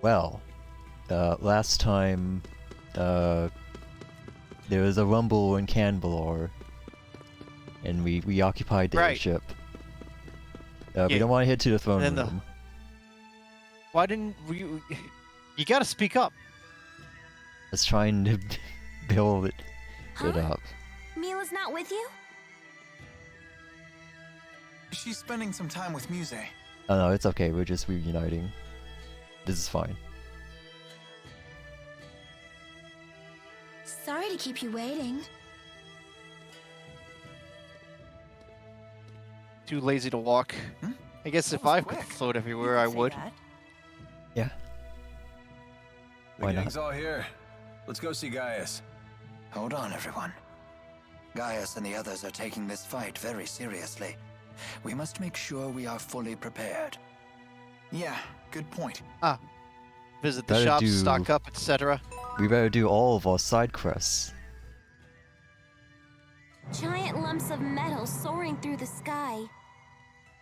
Well, last time, there was a rumble in Canvalor, and we occupied the airship. We don't want to head to the throne room. Why didn't you... You gotta speak up. Let's trying to build it up. Mila's not with you? She's spending some time with Muse. Oh no, it's okay, we're just reuniting. This is fine. Sorry to keep you waiting. Too lazy to walk. I guess if I could float everywhere, I would. Yeah. The gang's all here. Let's go see Gaius. Hold on, everyone. Gaius and the others are taking this fight very seriously. We must make sure we are fully prepared. Yeah, good point. Visit the shops, stock up, etc. We better do all of our side quests. Giant lumps of metal soaring through the sky.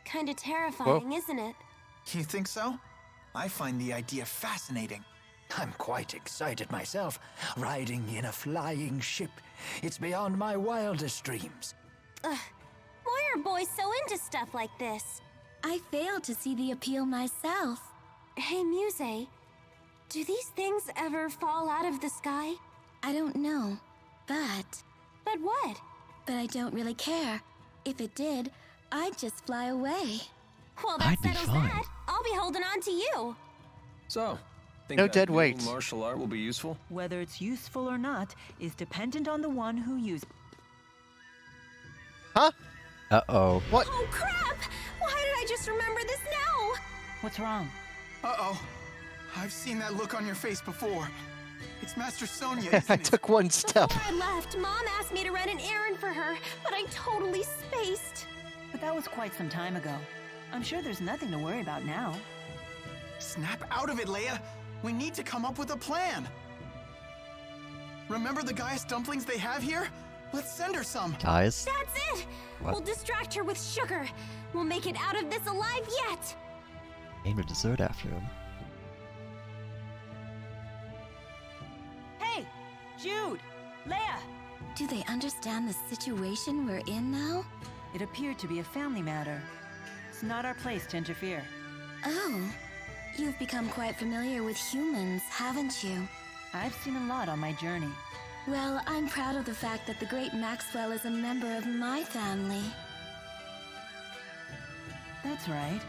Kinda terrifying, isn't it? You think so? I find the idea fascinating. I'm quite excited myself, riding in a flying ship. It's beyond my wildest dreams. Why are boys so into stuff like this? I failed to see the appeal myself. Hey, Muse, do these things ever fall out of the sky? I don't know, but... But what? But I don't really care. If it did, I'd just fly away. Well, that settles that. I'll be holding on to you. So, think no that dead new weight. Martial art will be useful? Whether it's useful or not is dependent on the one who uses. Huh? Uh-oh. What? Oh, crap! Why did I just remember this now? What's wrong? Uh-oh. I've seen that look on your face before. It's Master Sonia, I isn't it? took one step. Before I left, Mom asked me to run an errand for her, but I totally spaced. But that was quite some time ago. I'm sure there's nothing to worry about now. Snap out of it, Leia. We need to come up with a plan. Remember the Gaius dumplings they have here? Let's send her some. Guys? That's it! What? We'll distract her with sugar. We'll make it out of this alive yet! Name a dessert after him. Hey! Jude! Leia! Do they understand the situation we're in now? It appeared to be a family matter. It's not our place to interfere. Oh. You've become quite familiar with humans, haven't you? I've seen a lot on my journey. Well, I'm proud of the fact that the great Maxwell is a member of my family. That's right.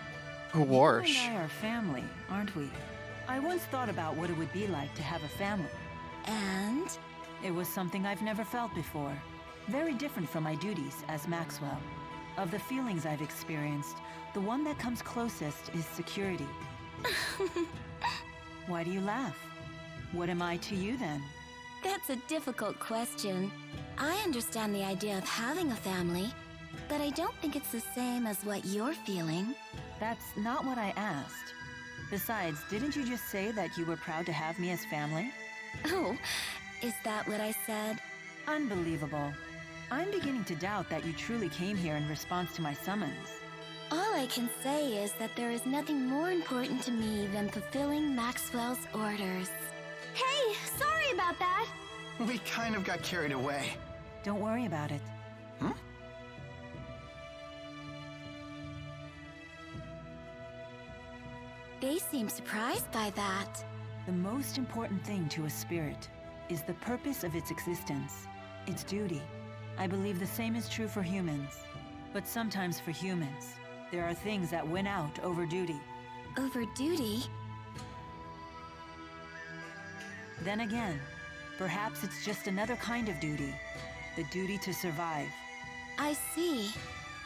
Gosh. You and I are family, aren't we? I once thought about what it would be like to have a family. And? It was something I've never felt before. Very different from my duties as Maxwell. Of the feelings I've experienced, the one that comes closest is security. Why do you laugh? What am I to you then? That's a difficult question. I understand the idea of having a family, but I don't think it's the same as what you're feeling. That's not what I asked. Besides, didn't you just say that you were proud to have me as family? Oh, is that what I said? Unbelievable. I'm beginning to doubt that you truly came here in response to my summons. All I can say is that there is nothing more important to me than fulfilling Maxwell's orders. Hey, sorry about that. We kind of got carried away. Don't worry about it. Hmm? They seem surprised by that. The most important thing to a spirit is the purpose of its existence, its duty. I believe the same is true for humans. But sometimes for humans, there are things that win out over duty. Over duty? Then again, perhaps it's just another kind of duty. The duty to survive. I see.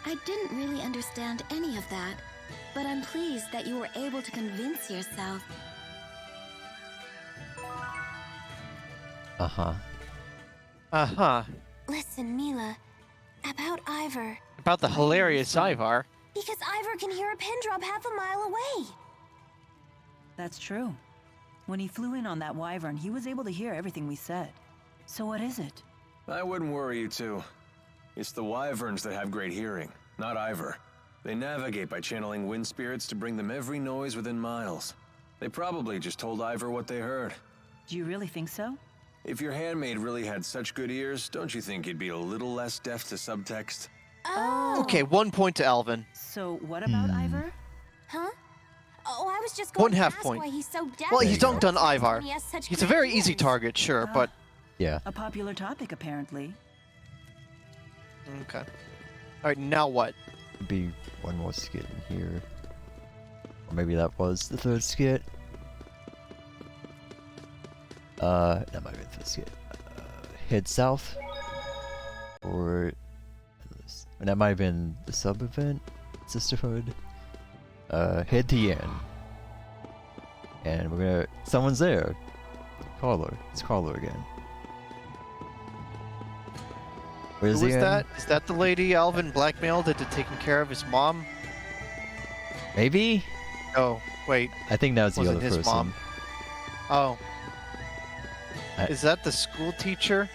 I didn't really understand any of that, but I'm pleased that you were able to convince yourself. Uh-huh. Uh-huh. Listen, Mila, about Ivor. About the hilarious Ivar. Because Ivor can hear a pin drop half a mile away. That's true. When he flew in on that wyvern, he was able to hear everything we said. So what is it? I wouldn't worry you two. It's the wyverns that have great hearing, not Ivor. They navigate by channeling wind spirits to bring them every noise within miles. They probably just told Ivor what they heard. Do you really think so? If your handmaid really had such good ears, don't you think he'd be a little less deaf to subtext? Oh. Okay, 1 point to Alvin. So what about Ivor? Huh? Oh, I was just going to 1/2 ask point. why he's so deaf. Well, There he's you go. dunked on Ivar. When he has such He's a great very easy ears. target, sure, but... Yeah. A popular topic, apparently. Okay. Alright, now what? Could be one more skit in here. Or maybe that was the third skit. That might be the third skit. Head south. Or... And that might have been the sub-event? Sisterhood? Head to Yan. And we're gonna... Someone's there! Carlo. It's Carlo again. Where's Who was Yan? that? Is that the lady Alvin blackmailed into taking care of his mom? Maybe? Oh, wait. I think that was the Wasn't other his person. mom. Oh. I- Is that the school teacher?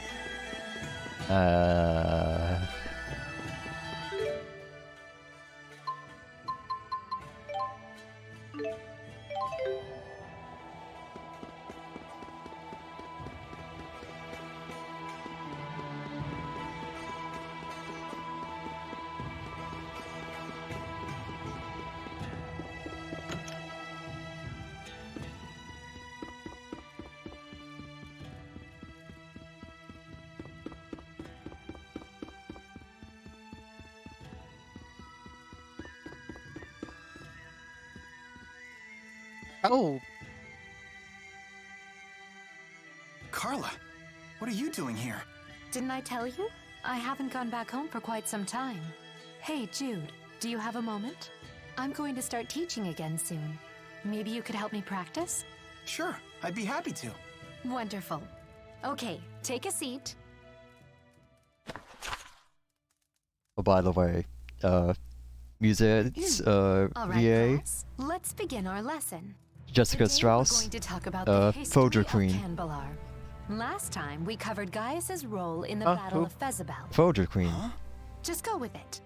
Oh, Carla, what are you doing here? Didn't I tell you? I haven't gone back home for quite some time. Hey, Jude, do you have a moment? I'm going to start teaching again soon. Maybe you could help me practice? Sure, I'd be happy to. Wonderful. Okay, take a seat. Oh, by the way, Muset's, All right, VA, class, let's begin our lesson. Jessica Today Strauss, we're going to talk about the history Folger of Queen. Canbalar. Last time, we covered Gaius's role in the Huh? Battle Who? of Fezabel. Folger Queen, Just go with it.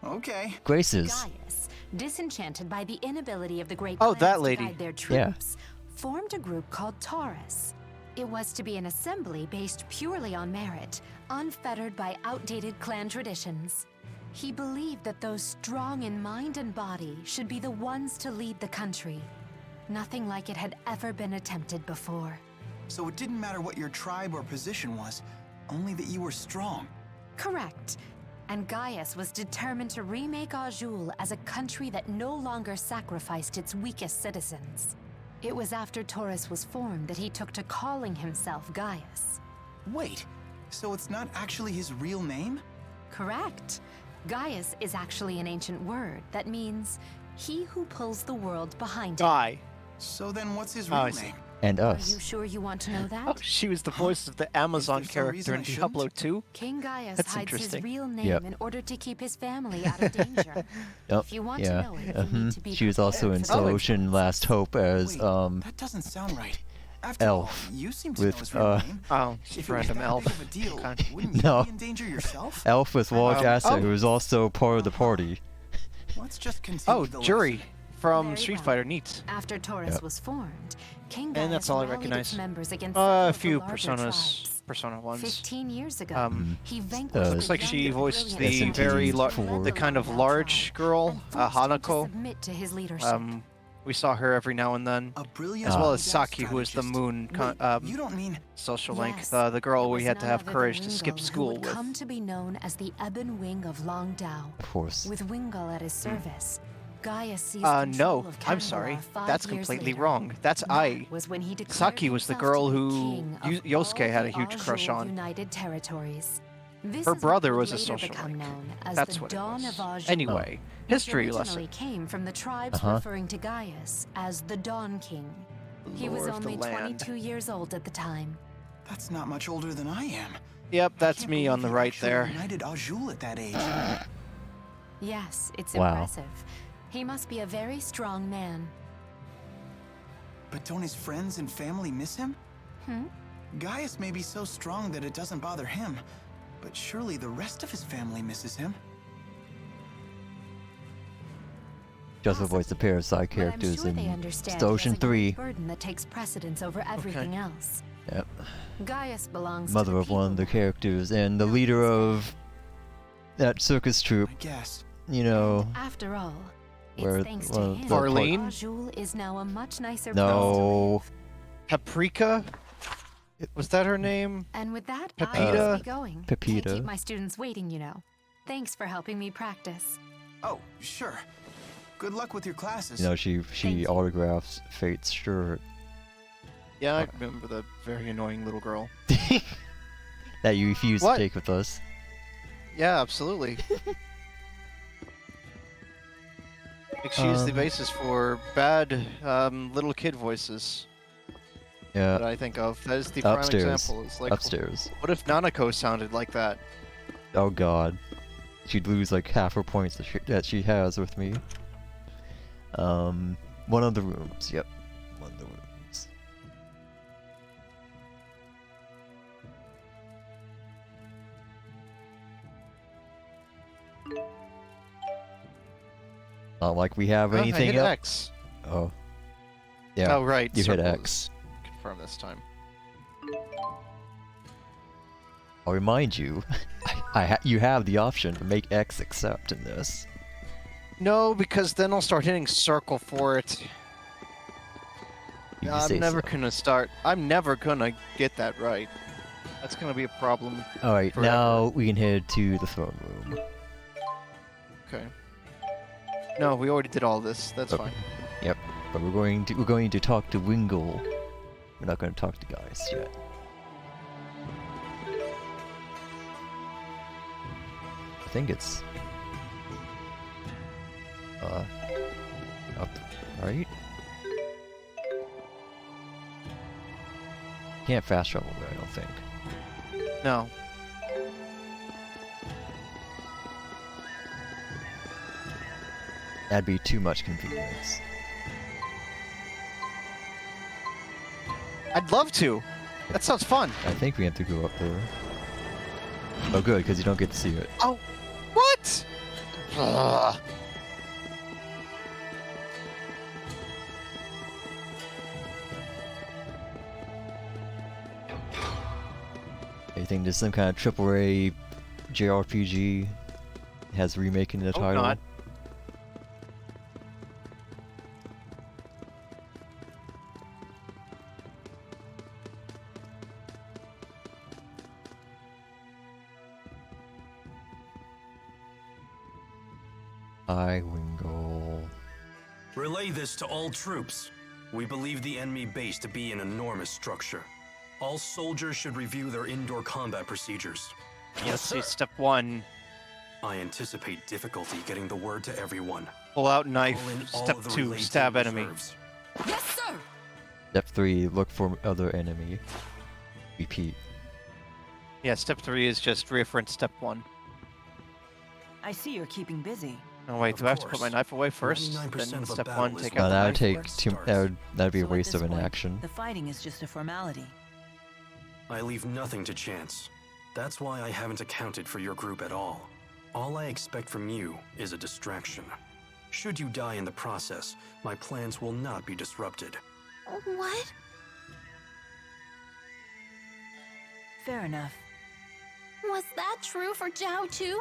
Okay. Graces. Gaius, disenchanted by the inability of the Great Oh, Clans that to lady. guide their Yeah. troops, formed a group called Taurus. It was to be an assembly based purely on merit, unfettered by outdated clan traditions. He believed that those strong in mind and body should be the ones to lead the country. Nothing like it had ever been attempted before. So it didn't matter what your tribe or position was, only that you were strong. Correct. And Gaius was determined to remake Azul as a country that no longer sacrificed its weakest citizens. It was after Taurus was formed that he took to calling himself Gaius. Wait, so it's not actually his real name? Correct. Gaius is actually an ancient word that means he who pulls the world behind him. Guy. So then what's his Oh, I real see. name? And Are us. you sure you want to know that? Oh, she was the voice of the Amazon Is there some character reason in I shouldn't? Diablo 2? King Gaius That's hides his interesting. real name Yep. in order to keep his family out of danger. Yep, If you want yeah. to know it, you need to be She was also in prepared for Slow the Ocean Last Hope as, Wait, that doesn't sound right. After Elf all, you seem to with, know his real name. Oh, If it was random that elf. big of a deal, Okay. wouldn't No. you be in danger yourself? Elf with large asset, oh. who was also part of the party. Let's just continue Oh, the Jury lesson. from Very Street well. Fighter Neat. After Taurus Yep. was formed, King And Gaius that's all I rallied its recognize. members against A several of the few larger Personas, tribes. Persona 1s. 15 years ago, Mm-hmm. he vanquished looks like the she young and voiced brilliant the SMT very for- the kind of Tribe large girl, and forced him to Hanako. submit to his leadership. We saw her every now and then. A brilliant As well Ah. as Saki, who is the strategist. moon Wait, you don't mean social link. Yes, The girl it we was had to none have other than courage to skip Wingull, who school would with. come to be known as the Ebon Wing of Long Dao. Of course. With Wingull at his service, Gaius seized No, control of I'm Canberra sorry. 5 That's years completely later. wrong. That's That I. was when he declared Saki was the himself girl to be who king of Yosuke all had a the huge crush Azul on. United Territories. This Her is what brother would was a later social become link. known as That's the what it Dawn was. of Azul. Anyway, which history originally lesson. came from the tribes Uh-huh. referring to Gaius as the Dawn King. He was Lord of the only land. 22 years old at the time. that's not much older than I am? Yep, that's Can't me believe on the he right actually there. United Azul at that age. Yes, it's Wow. impressive. He must be a very strong man. But don't his friends and family miss him? Hmm? Gaius may be so strong that it doesn't bother him, but surely the rest of his family misses him. just to voice the pair of side But I'm characters sure they in understand Star he Ocean has a 3. great burden that takes precedence over everything else. Yep. Gaius belongs to Mother the of one of the people. characters and the leader of that circus troupe. I guess. You know, After all, where it's thanks to one of him. the part- Farlene? Rajul is now a much nicer place to No. live. Paprika? Was that her name? And with that, Pepita? I'll be going. Pepita. Can't keep my students waiting, you know. Thanks for helping me practice. Oh, sure. Good luck with your classes. You know, she you. autographs Fate's shirt Yeah, I remember the very annoying little girl. that you refused What? to take with us. Yeah, absolutely. She's the basis for bad little kid voices that Yeah, I think of. That is the upstairs. prime example. It's like, Upstairs. what if Nanako sounded like that? Oh god. She'd lose like half her points that she has with me. One of the rooms. Yep. One of the rooms. Not like we have Oh, I anything hit else. X. Oh. Yeah. Oh, right. you hit circle X. is confirmed this time. I'll remind you, you have the option to make X accept in this. No, because then I'll start hitting circle for it. You I'm say never so. gonna start. I'm never gonna get that right. That's gonna be a problem. Alright, forever. now we can head to the throne room. Okay. No, we already did all this. That's Okay. fine. Yep, but we're going to talk to Wingle. We're not going to talk to Gaius yet. I think it's up, right? Can't fast travel there, I don't think. No. That'd be too much convenience. I'd love to. That sounds fun. I think we have to go up there. Oh good, because you don't get to see it. Oh, what? Ugh. I think there's some kind of AAA JRPG has remake in the Hope title. not. Wingle. Relay this to all troops. We believe the enemy base to be an enormous structure. All soldiers should review their indoor combat procedures. Yes, see, step one, I anticipate difficulty getting the word to everyone. pull out knife. Call in all Step of the two, relay stab team enemy. reserves. Yes, sir! Step 3, look for other enemy. Repeat. Yeah, step three is just reference step one. I see you're keeping busy. Oh wait, Of do I have to put my course. knife away first? 99% Then of a step battle one, is take when out No, the that knife. would take first too. starts. That'd be a So at waste of this an point, action. The fighting is just a formality. I leave nothing to chance. That's why I haven't accounted for your group at all. All I expect from you is a distraction. Should you die in the process, my plans will not be disrupted. What? Fair enough. Was that true for Zhao too?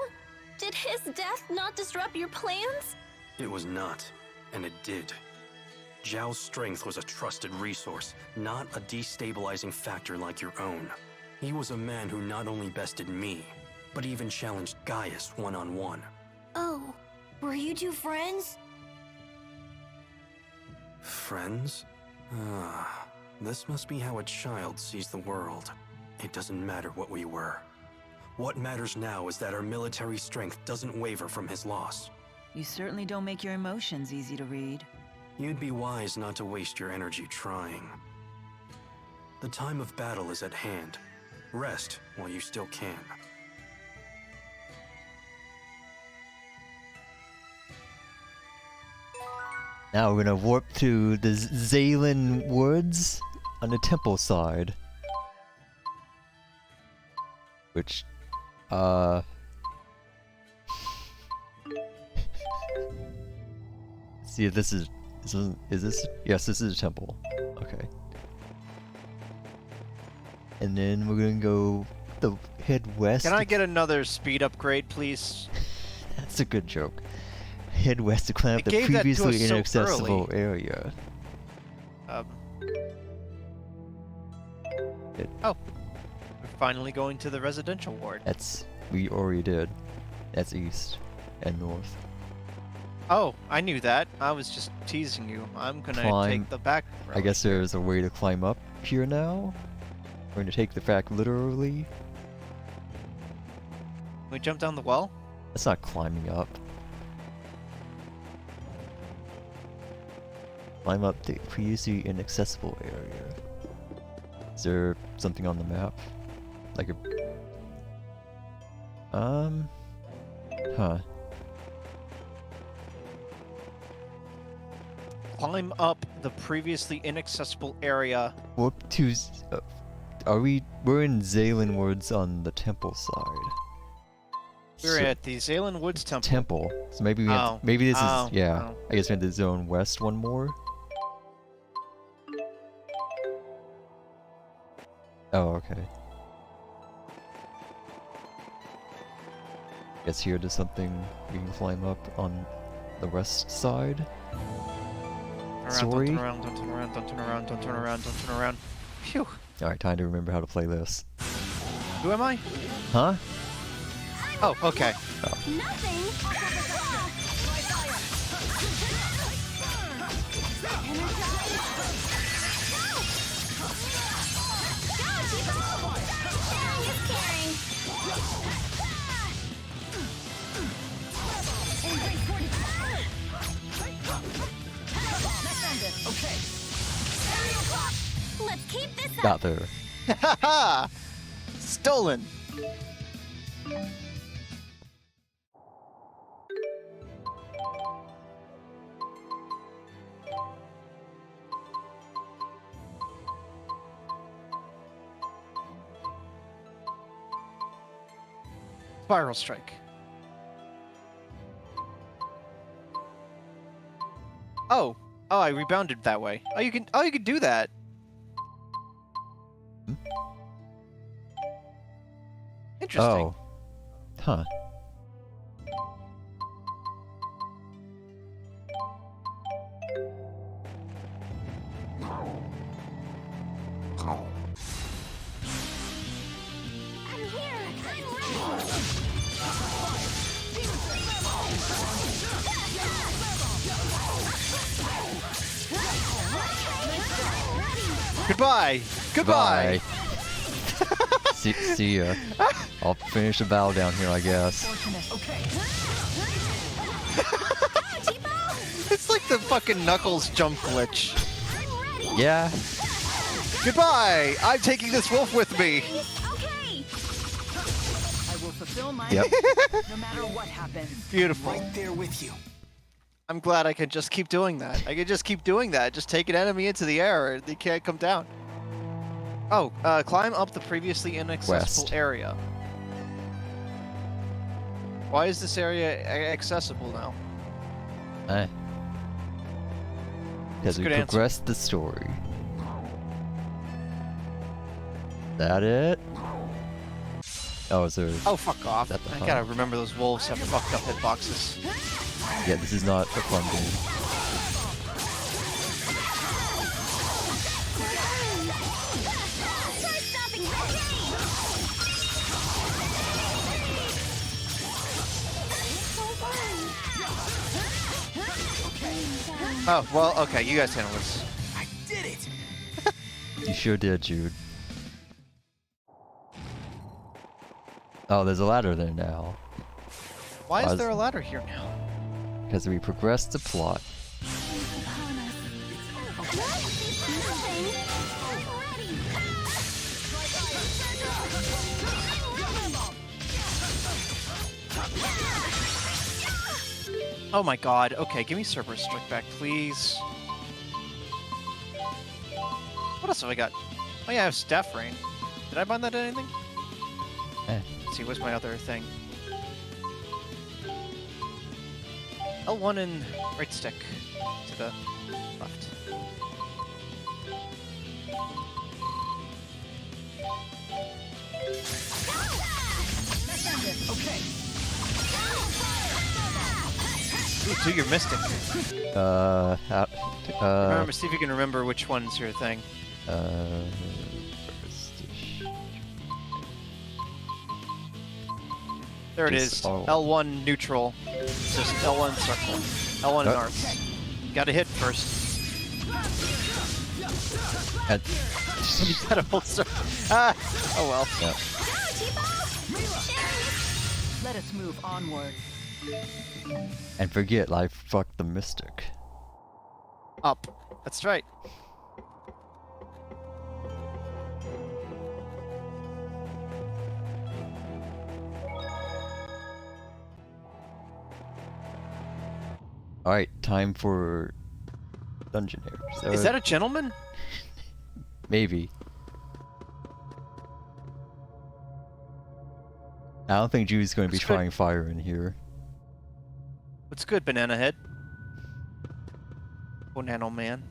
Did his death not disrupt your plans? It was not, and it did. Zhao's strength was a trusted resource, not a destabilizing factor like your own. He was a man who not only bested me, but even challenged Gaius one-on-one. Oh, were you two friends? Friends? Ah, this must be how a child sees the world. It doesn't matter what we were. What matters now is that our military strength doesn't waver from his loss. You certainly don't make your emotions easy to read. You'd be wise not to waste your energy trying. The time of battle is at hand. Rest while you still can. Now we're gonna warp to the Zaylan Woods on the temple side. Which, See, this is this? Yes, this is a temple. Okay. And then we're gonna go head west. Can I get another speed upgrade, please? That's a good joke. Head west to climb up It the gave that to us previously so inaccessible early. area. Oh, we're finally going to the residential ward. We already did. That's east and north. Oh, I knew that. I was just teasing you. I'm gonna take the back road. I guess there's a way to climb up here now. We're going to take the fact literally. Can we jump down the well? That's not climbing up. Climb up the previously inaccessible area. Is there something on the map? Like a... Huh. Climb up the previously inaccessible area. What to... we're in Zaylan Woods on the temple side. We're at the Zaylan Woods Temple. Temple. So maybe we have maybe this is... Yeah. Oh. I guess we have to zone west one more. Oh, okay. Guess here there's something we can climb up on the west side. Don't turn around, don't turn around, don't turn around, don't turn around, don't turn around. Phew. Alright, time to remember how to play this. Who am I? Huh? Oh, okay. Nothing. Sharing is caring. Let's keep this up. Got there. Haha! Stolen! Spiral strike. Oh, I rebounded that way. Oh, you can do that. Interesting. Oh. Huh. I'm here. I'm ready. Goodbye. Goodbye. See ya. I'll finish the battle down here, I guess. It's like the fucking Knuckles jump glitch. Yeah. Goodbye. I'm taking this wolf with me. Okay. I will fulfill my Yep. no matter what happens. Beautiful. Right there with you. I'm glad I can just keep doing that. I can just keep doing that. Just take an enemy into the air. They can't come down. Oh, climb up the previously inaccessible West. area. Why is this area accessible now? Because we Good answer. progressed the story. That it? Oh, is there... Oh, fuck off. That the I hell? gotta remember those wolves have fucked up hitboxes. Yeah, this is not a fun game. Try stopping the Oh, well, okay, you guys handle this. I did it. You sure did, Jude. Oh, there's a ladder there now. Why Why is is- there a ladder here now? Because we progressed the plot. Oh my god, okay, give me Cerberus Strike back, please. What else have I got? Oh yeah, I have Staff Rain. Did I bind that to anything? Eh. Let's see, what's my other thing? L1 and right stick to the left. Okay. Ooh, do your mystic. Remember, see if you can remember which one's your thing. There it is. L1 neutral. Just L1 circle. L1 and arts. Gotta hit first. You gotta hold circle. Ah! Oh well. Yeah. Let us move onward. And forget, I fucked the mystic. Up. That's right. Alright, time for Dungeonaire. Is that a gentleman? Maybe. I don't think Jude's going to be That's good. trying fire in here. What's good, Banana Head? Banana Man.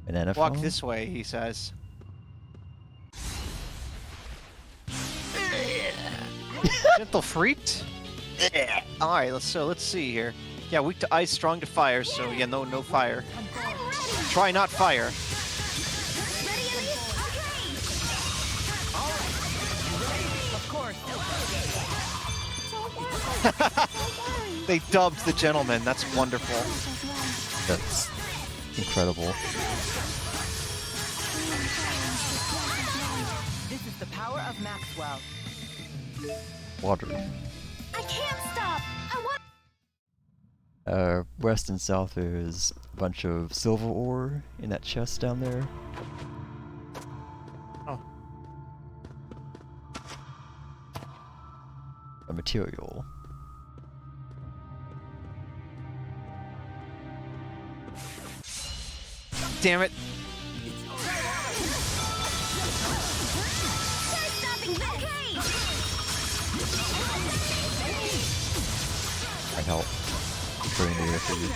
Banana Walk phone? this way, he says. Gentle freaked? Alright, let's see here. Yeah, weak to ice, strong to fire, so yeah, no fire. Try not fire. Of course. They dubbed the gentleman, that's wonderful. That's incredible. This is the power of Maxwell. Water. I can't stop. I want. West and south is a bunch of silver ore in that chest down there. Oh. A material. Damn it. I help. Bring the air for you.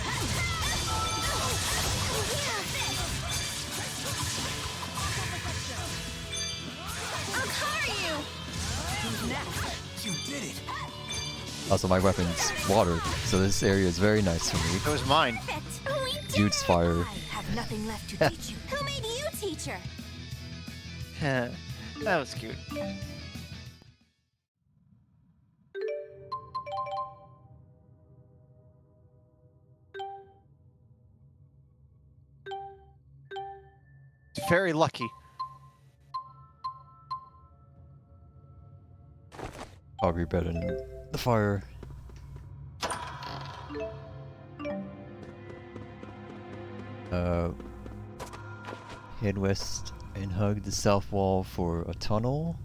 I'll cover you. You did it. Also, my weapon's water, so this area is very nice for me. That was mine. Perfect. We did Jude's it. fire. I have nothing left to teach you. Who made you teacher? That was cute. Very lucky. Probably better than the fire. Head west and hug the south wall for a tunnel.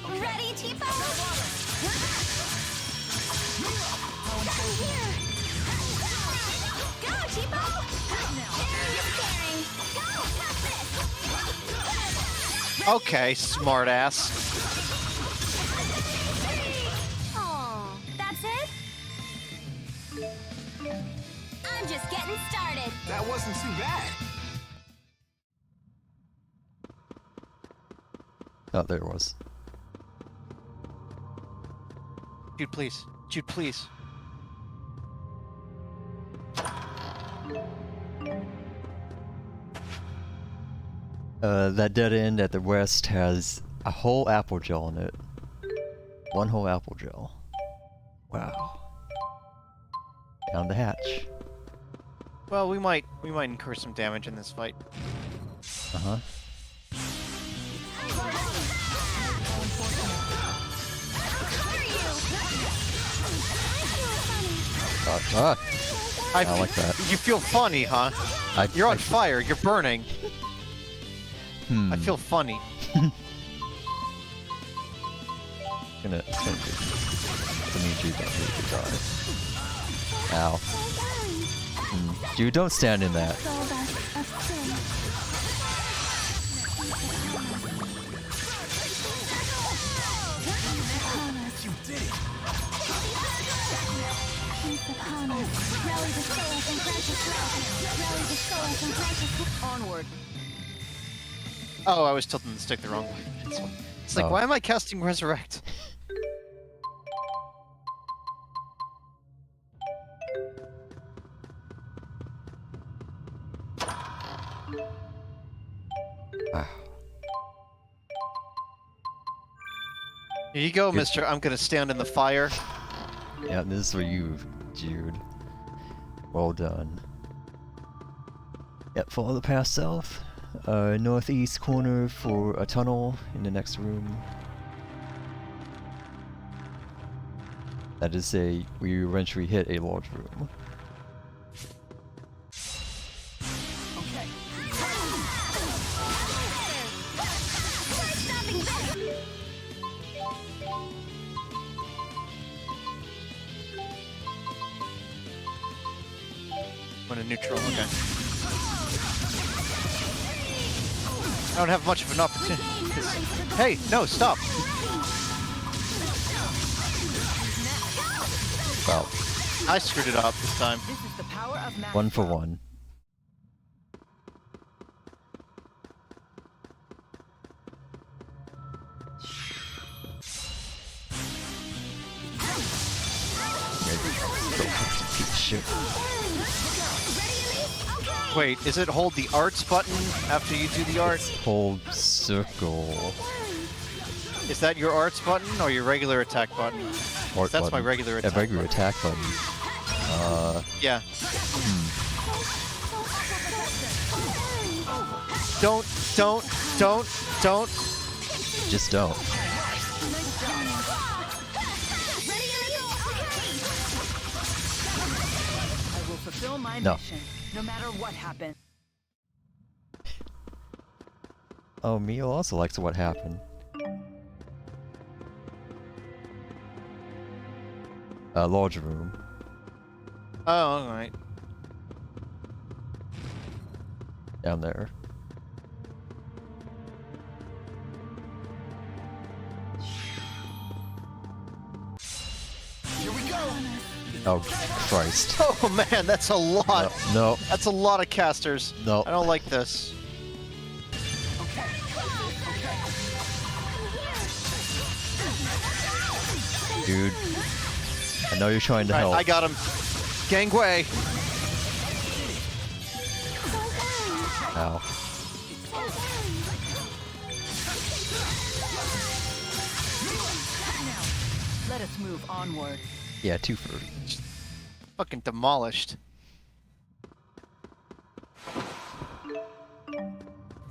Ready, Tipo? Here. Go, Tipo! Okay, smartass. Aw, that's it? I'm just getting started. That wasn't too bad. Oh, there it was. Jude, please. Jude, please. That dead end at the west has a whole apple gel in it. One whole apple gel. Wow. Down the hatch. Well, we might incur some damage in this fight. Uh-huh. I don't like that. You feel funny, huh? You're on fire. You're burning. I feel funny. It's gonna do. I need you don't need to die. Ow. Dude, don't stand in that. upon us. Rally the souls and grant us rest. Rally the souls and grant us Onward. Oh, I was tilting the stick the wrong way. It's like, Oh. why am I casting Resurrect? Wow. Here you go, Good. mister. I'm gonna stand in the fire. Yeah, this is for you, Jude. Well done. Yep, follow the path south. Northeast corner for a tunnel in the next room. That is we eventually hit a large room. Okay. I'm in neutral, okay. I don't have much of an opportunity. Hey, no, stop! Well, I screwed it up this time. This is the power of mass 1 for flow. 1. Piece of shit. Wait, is it hold the arts button after you do the art? Hold circle. Is that your arts button or your regular attack button? Art That's my button. regular attack. A regular button. attack button. Yeah. Don't. Just don't. I will fulfill my No. mission, no matter what happens. Oh, Mio also likes what happened. Large room. Oh, alright. Down there. Here we go. Oh, Christ. Oh man, that's a lot. No, That's a lot of casters. no. I don't like this. Dude. I know you're trying to Alright, help. I got him. Gangway. Ow. Let us move onward. Yeah, 2 for... Fucking demolished.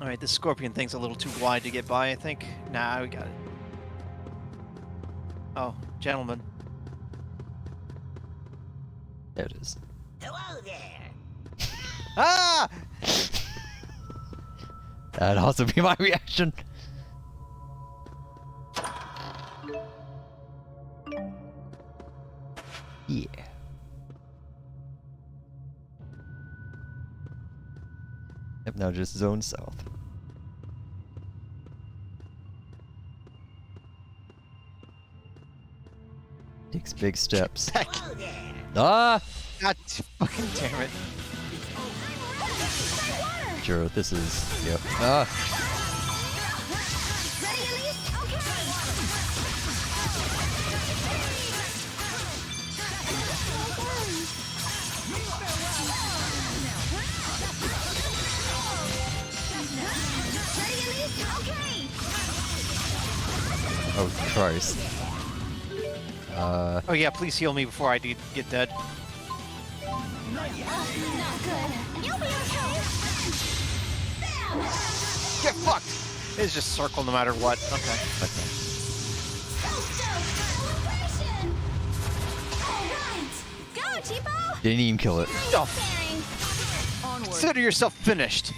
Alright, this scorpion thing's a little too wide to get by, I think. Nah, we got it. Oh, gentlemen. There it is. Hello there. Ah! That'd also be my reaction. Yeah. Yep, now just zone south. Takes big steps. Hello there. Ah! God fucking damn it. Sure, this is... Yep. Ah! Oh, Christ. Oh yeah, please heal me before I get dead. Not good. You'll be okay. Get fucked! It's just circle no matter what. Okay. Okay. Go, Tipo! Didn't even kill it. Oh, Onward. consider yourself finished.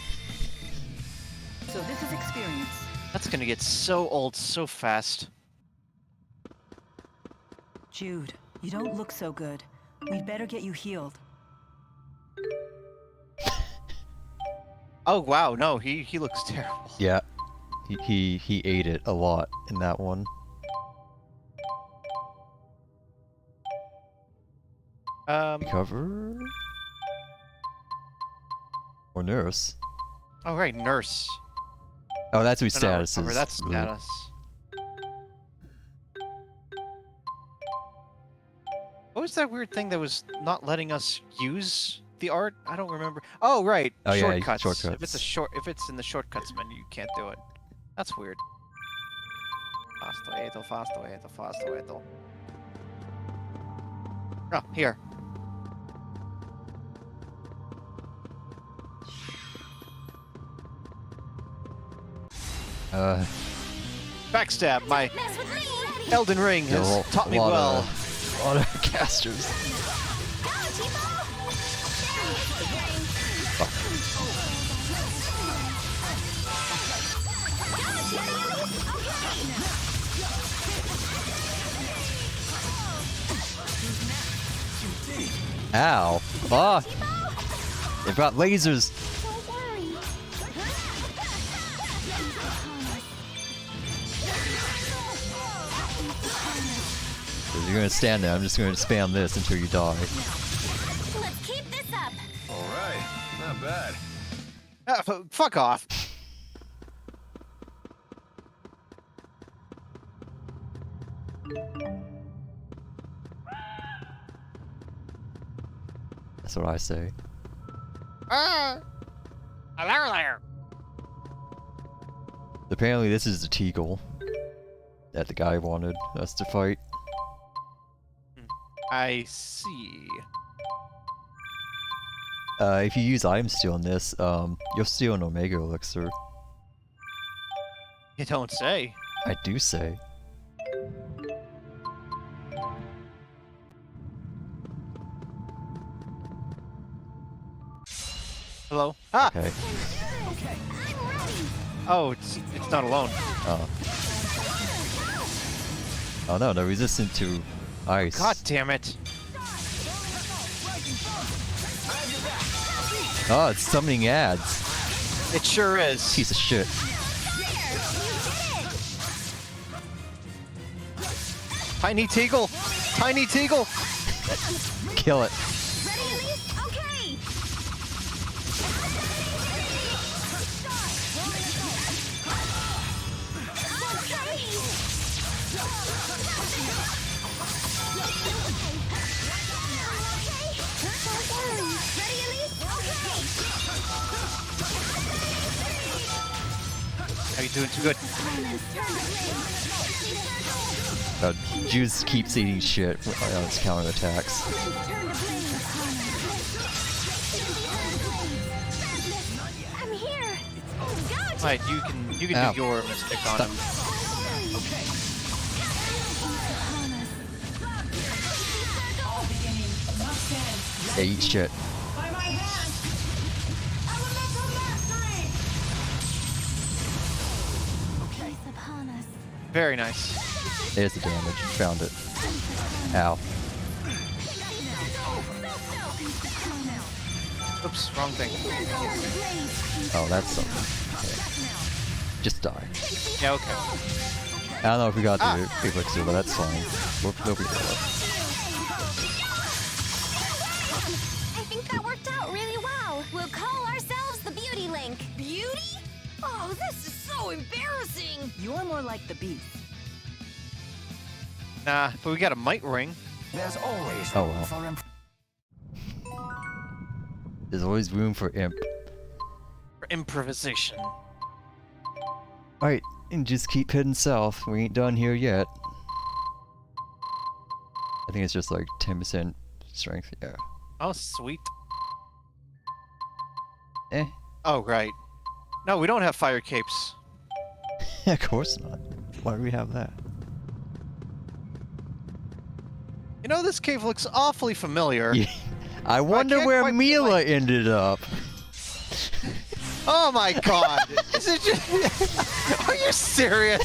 So this is experience. That's gonna get so old so fast. Jude, you don't look so good. We'd better get you healed. Oh wow, no, he looks terrible. Yeah. He ate it a lot in that one. Recover? Or nurse? Oh right, nurse. Oh, that's whose No, status recover, is. that's Ooh. status. What was that weird thing that was not letting us use the art? I don't remember. Oh right, Oh, yeah, shortcuts. shortcuts. If it's in the shortcuts menu, you can't do it. That's weird. Faster, faster, faster. Oh, here. Backstab. My Mess with me! Elden Ring has taught me well. A lot of casters. Go, Tipo! Ow. Ah! They brought lasers. Don't worry. You're gonna stand there, I'm just gonna spam this until you die. Let's keep this up. Alright, not bad. Fuck off. That's what I say. Hello there. Apparently this is the Teagle that the guy wanted us to fight. I see. If you use item steal in this, you'll steal an Omega Elixir. You don't say. I do say. Hello? Ah! Okay. Oh, it's not alone. Oh. Oh no, they're resistant to ice. God damn it. Oh, it's summoning ads. It sure is. Piece of shit. Tiny Teagle! Tiny Teagle! Kill it. Ready, Elise? Okay! How you doing? Too good. Juice keeps eating shit on its counterattacks. I'm here. Go, Alright, you can Ow. do your mystic on him. Yeah, eat shit. Very nice. There's the damage. Found it. Ow. Oops, wrong thing. Oh, that's something. Okay. Just die. Yeah, okay. I don't know if we got the elixir, but that's fine. We'll be good. I think that worked out really well. We'll call ourselves the Beauty Link. Beauty? Oh, this is so embarrassing. You're more like the beast. Nah, but we got a might ring. There's always Oh, room well. for There's always room for imp. For improvisation. Alright, and just keep heading south. We ain't done here yet. I think it's just like 10% strength, yeah. Oh, sweet. Eh. Oh, right. No, we don't have fire capes. Of course not. Why do we have that? You know, this cave looks awfully familiar. Yeah. I wonder can't where quite put Mila my- ended up. Oh my god! Is it just... Are you serious?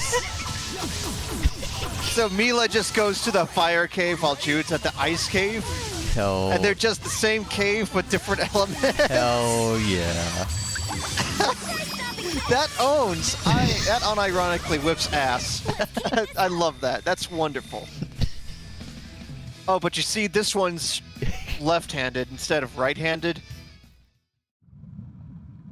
So Mila just goes to the fire cave while Jude's at the ice cave? Hell. And they're just the same cave but different elements? Hell yeah. That owns. That unironically whips ass. I love that. That's wonderful. Oh, but you see, this one's left-handed instead of right-handed.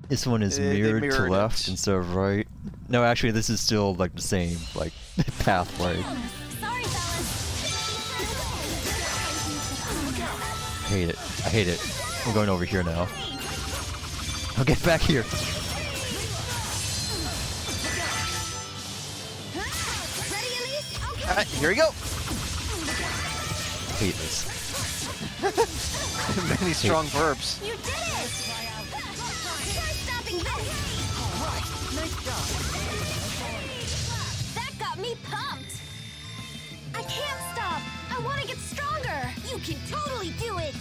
This one is They mirrored to mirrored left it. instead of right. No, actually, this is still like the same like pathway. Sorry, fellas. I hate it. I hate it. I'm going over here now. I'll get back here. Ready, Elise? Okay. Alright, here we go. I hate this. Many strong verbs. You did it! Try stopping this! Nice job. That got me pumped! I can't stop! I want to get stronger! You can totally do it!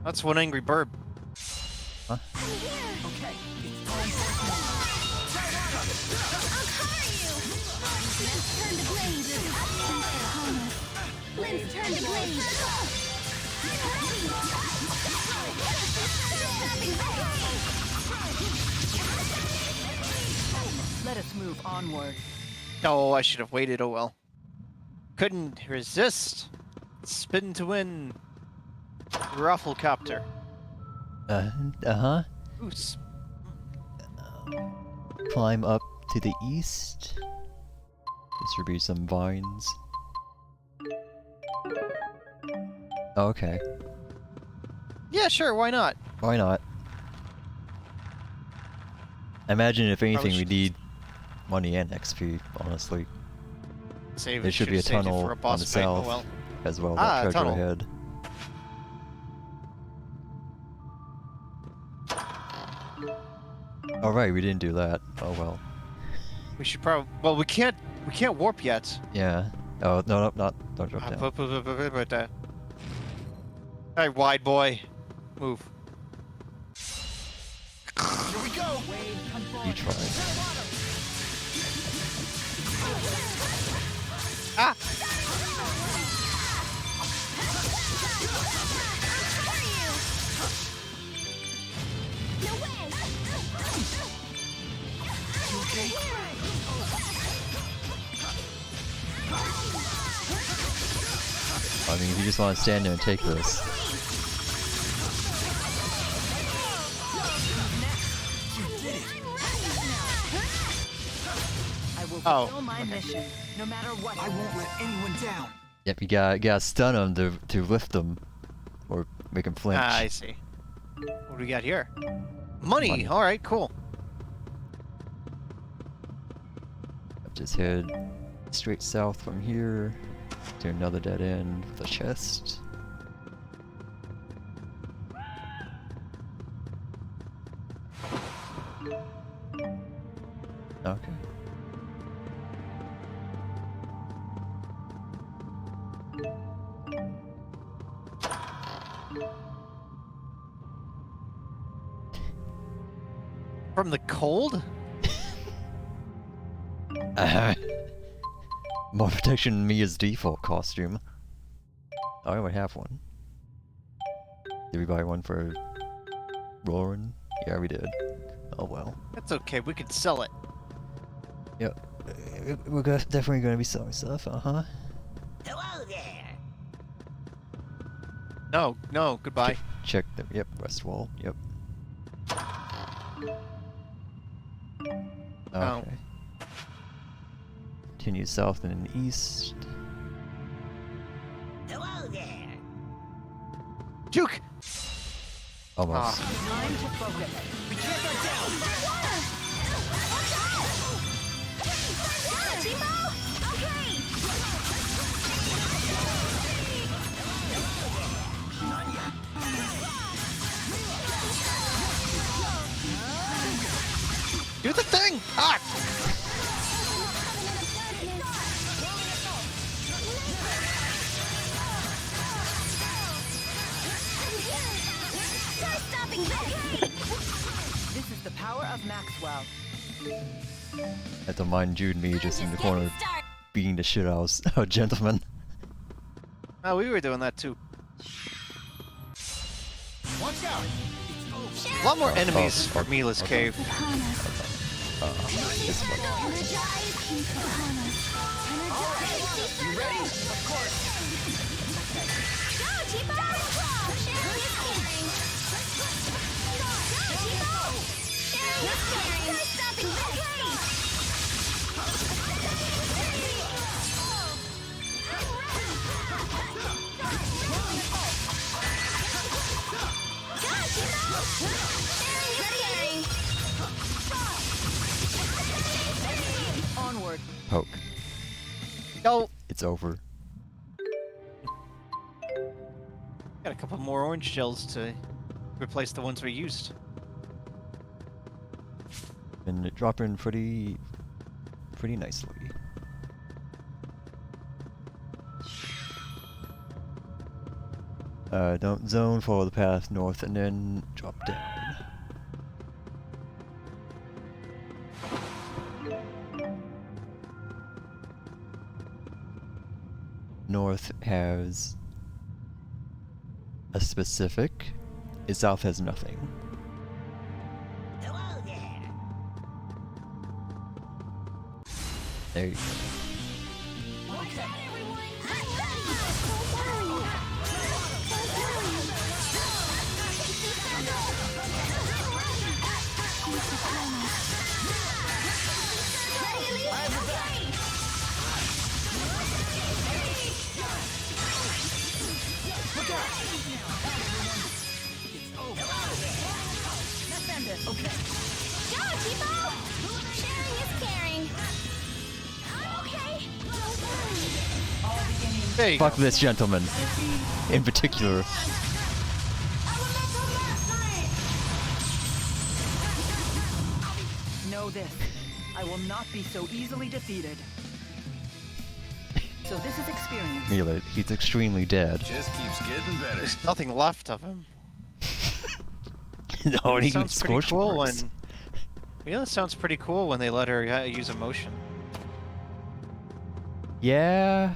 That's one angry bird. Huh? Okay. I'll cover you! Let's turn to blaze! Let's turn to blaze! Let us move onward. Oh, I should have waited. Oh well. Couldn't resist. Spin to win. Rufflecopter. Uh-huh. Goose. Climb up to the east. Distribute some vines. Oh, okay. Yeah, sure. Why not? Why not? I imagine if anything we should- need money and XP, honestly. Save. There should be a should've saved it tunnel for a on boss the fight. Oh south well. as well, Ah, that treasure tunnel. ahead. Alright, we didn't do that. Oh well. We should probably. Well, we can't warp yet. Yeah. Oh, no, no, not. Don't drop down. Alright, wide boy. Move. Here we go. You try. Ah! No way! I mean, if you just want to stand there and take this. I will Oh, fulfill my mission, no matter what. I won't let anyone down. Yep, you gotta stun them to lift them, or make them flinch. Ah, I see. What do we got here? Money. Money. All right, cool. Just head straight south from here to another dead end with a chest. Okay. From the cold? More protection than Mia's default costume. Oh, I only have one. Did we buy one for Roran? Yeah, we did. Oh well. That's okay. We can sell it. Yep. We're definitely gonna be selling stuff, uh-huh. Hello there. No, no. Goodbye. Check the, yep, west wall, yep. Okay. Oh. Continue south and east. Hello there. Juke. Almost. Time to focus. We can't go down. Timo? Okay! Do the thing. Ah. Try stopping this! This is the power of Maxwell. Have to mind Jude and me just in the getting corner started. beating the shit out of gentlemen. Oh, we were doing that too. Watch out! A lot more enemies for Mila's cave. This one. You ready? Of course. Onward. Poke. Yo, It's over. got a couple more orange shells to replace the ones we used. And it dropped in pretty nicely. Don't zone, follow the path north, and then drop down. North has a specific. South has nothing. Hello there. There you go. There you go. Fuck this gentleman, in particular. Know this. I will not be so easily defeated. So this is experience. Mila, he's extremely dead. Just keeps getting better. There's nothing left of him. No, and he can Sounds pretty scorch cool marks. when. Mila sounds pretty cool when they let her use emotion. Yeah.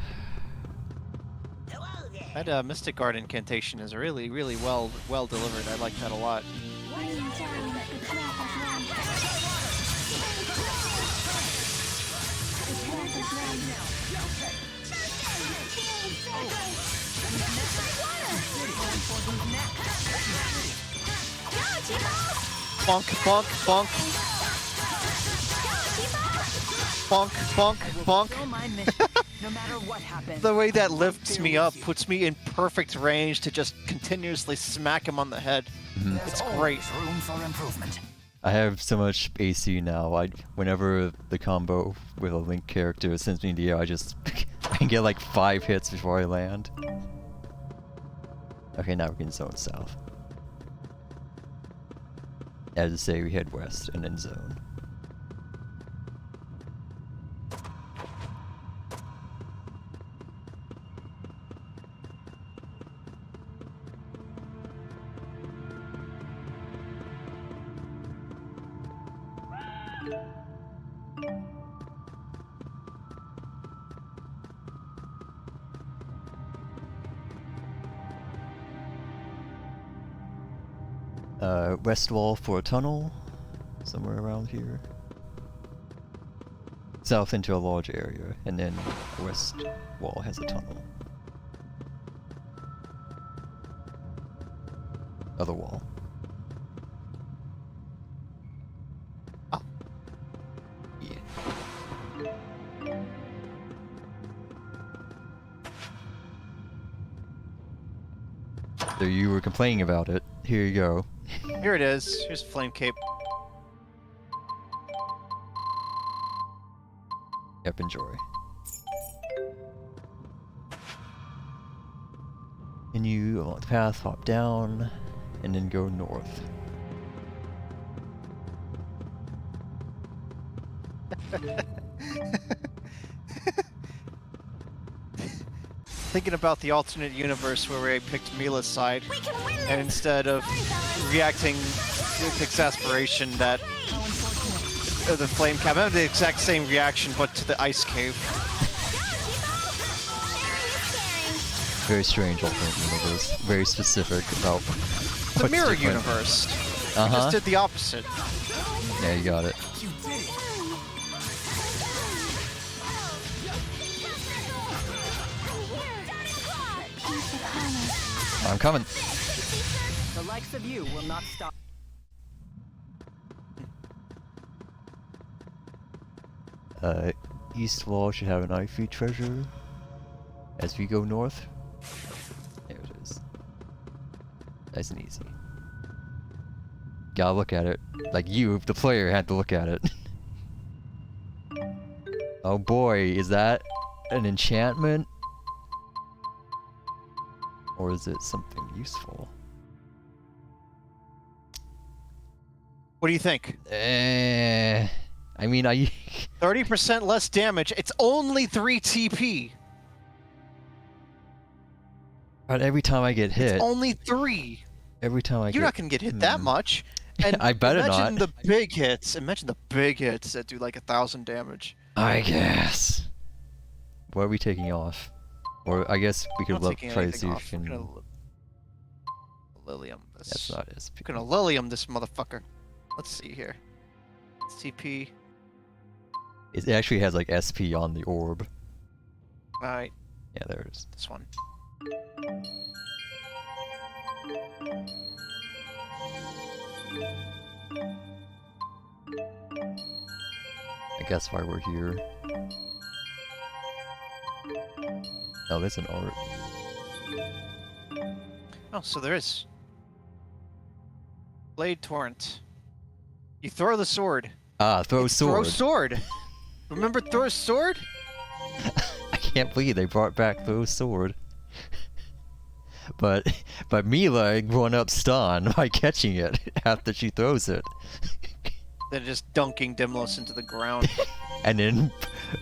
Hello there. That Mystic Guard incantation is really, really well delivered. I like that a lot. Bonk, bonk, bonk. Bonk, bonk, bonk. Fulfill my mission, no matter what happens. The way that lifts me up puts me in perfect range to just continuously smack him on the head. It's great. Room for improvement. I have so much AC now. Whenever the combo with a Link character sends me in the air, I can get like 5 hits before I land. Okay, now we can zone south. As to say, we head west and then zone. West wall for a tunnel, somewhere around here. South into a large area, and then the west wall has a tunnel. Other wall. Oh. Yeah. So you were complaining about it. Here you go. Here it is. Here's Flame Cape. Yep, enjoy. Continue along the path, hop down, and then go north. Thinking about the alternate universe where I picked Mila's side, and instead of reacting with exasperation that the flame cap, I have the exact same reaction but to the ice cave. Very strange alternate universe. Very specific about The what's mirror different. universe. We Uh-huh. just did the opposite. Yeah, you got it. I'm coming. The likes of you will not stop. East wall should have an Ivy treasure. As we go north. There it is. Nice and easy. Gotta look at it. Like you, the player, had to look at it. Oh boy, is that an enchantment? Or is it something useful? What do you think? I mean, 30% less damage. It's only 3 TP. But every time I get hit, It's only 3. every time I You're get, not gonna get hit that much. And I better imagine not. the big hits. Imagine the big hits that do like 1,000 damage. I guess. What are we taking off? Or I guess we could Not taking try to anything see off. if we We're can. gonna Lilium this. That's not SP. We're gonna Lilium this motherfucker. Let's see here. It's TP. It actually has like SP on the orb. Alright, Yeah, there it is. this one. I guess why we're here. Oh, there's an art. Oh, so there is. Blade Torrent. You throw the sword. Ah, throw It's sword. Throw sword. Remember throw sword? I can't believe they brought back throw sword. but Mila one up Stan by catching it after she throws it. They're just dunking Dimlos into the ground. And then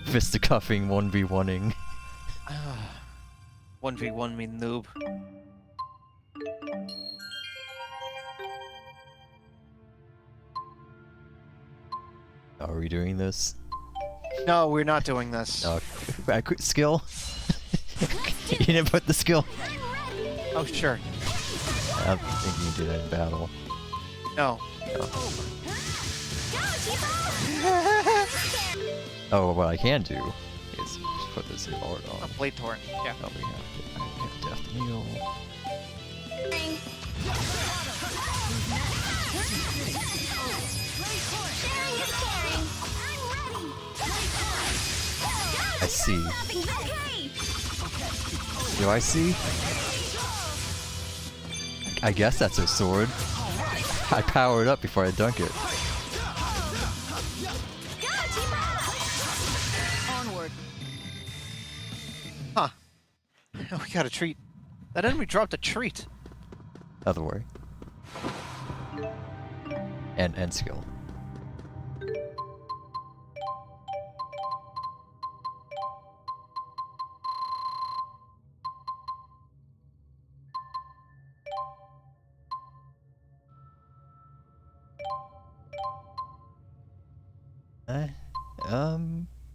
fisticuffing 1v1ing. 1v1 me noob. Are we doing this? No, we're not doing this. Oh, skill? You didn't put the skill? Oh, sure. I don't think you can do that in battle. No. Oh, what I can do is just put this art on. A Blade Torrent. Yeah. Oh, we have Death Meal. I see. Do I see? I guess that's a sword. I power it up before I dunk it. Onward. Huh. We got a treat. That enemy dropped a treat. Other way. And skill.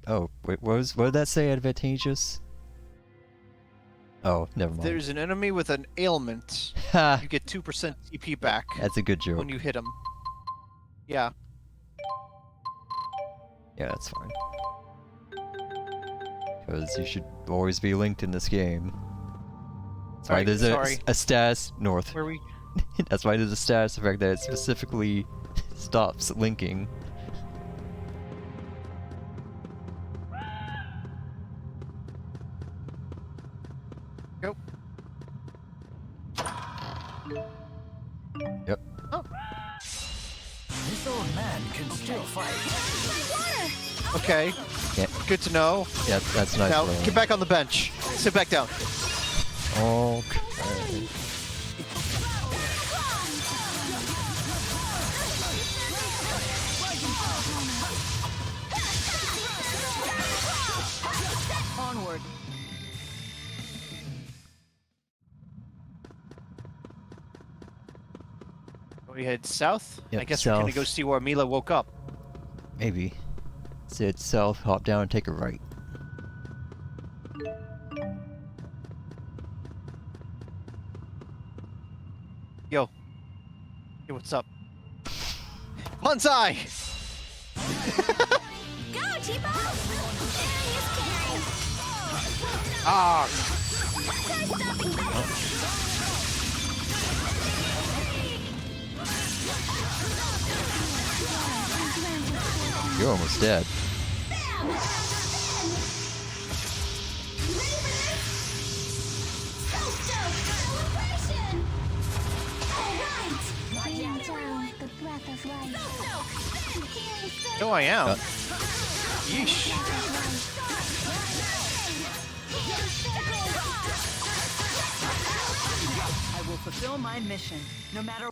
Oh, wait, what did that say? Advantageous? Oh, never mind. There's an enemy with an ailment. Ha! You get 2% TP back That's a good joke. when you hit him. Yeah. Yeah, that's fine. Because you should always be linked in this game. That's why Alright, there's sorry. a status north. Where we? That's why there's a status effect that it specifically stops linking. Go. Yep. Oh. This old man can still fight. Okay. Yeah, Good to know. yeah, that's nice. Now Rowan. get back on the bench. Sit back down. Okay. Onward. We head south. Yep, I guess we're gonna south. go see where Mila woke up. Maybe. Sit south, hop down, and take a right. Yo. Hey, what's up? Bonsai! Go, Tipo! Sharing is caring. Ah! Try stopping this. You're almost dead. No, I am. Yeesh. I will fulfill my mission, no matter.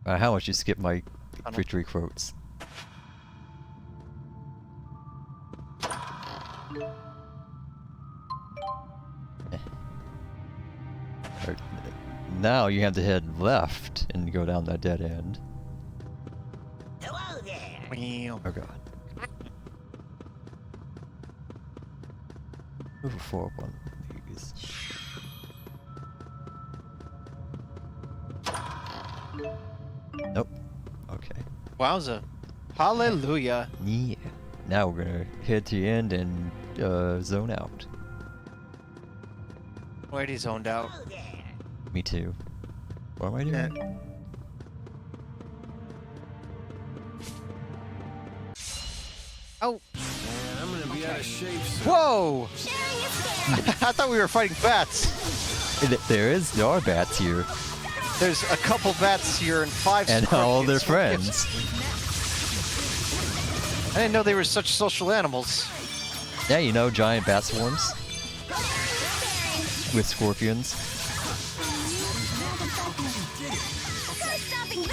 How much you skip my victory quotes? Now you have to head left and go down that dead end. Hello there. Meow. Oh god. Move forward one of these. Nope. Okay. Wowza. Hallelujah. Yeah. Now we're gonna head to the end and zone out. Already zoned out. Hello there. Me too. What am I doing? Oh. Man, I'm gonna be out of shape soon. Whoa! Sharing is caring. I thought we were fighting bats. There are bats here. There's a couple bats here and 5 And all their scorpions. friends. I didn't know they were such social animals. Yeah, you know, giant bat swarms with scorpions. Try stopping this.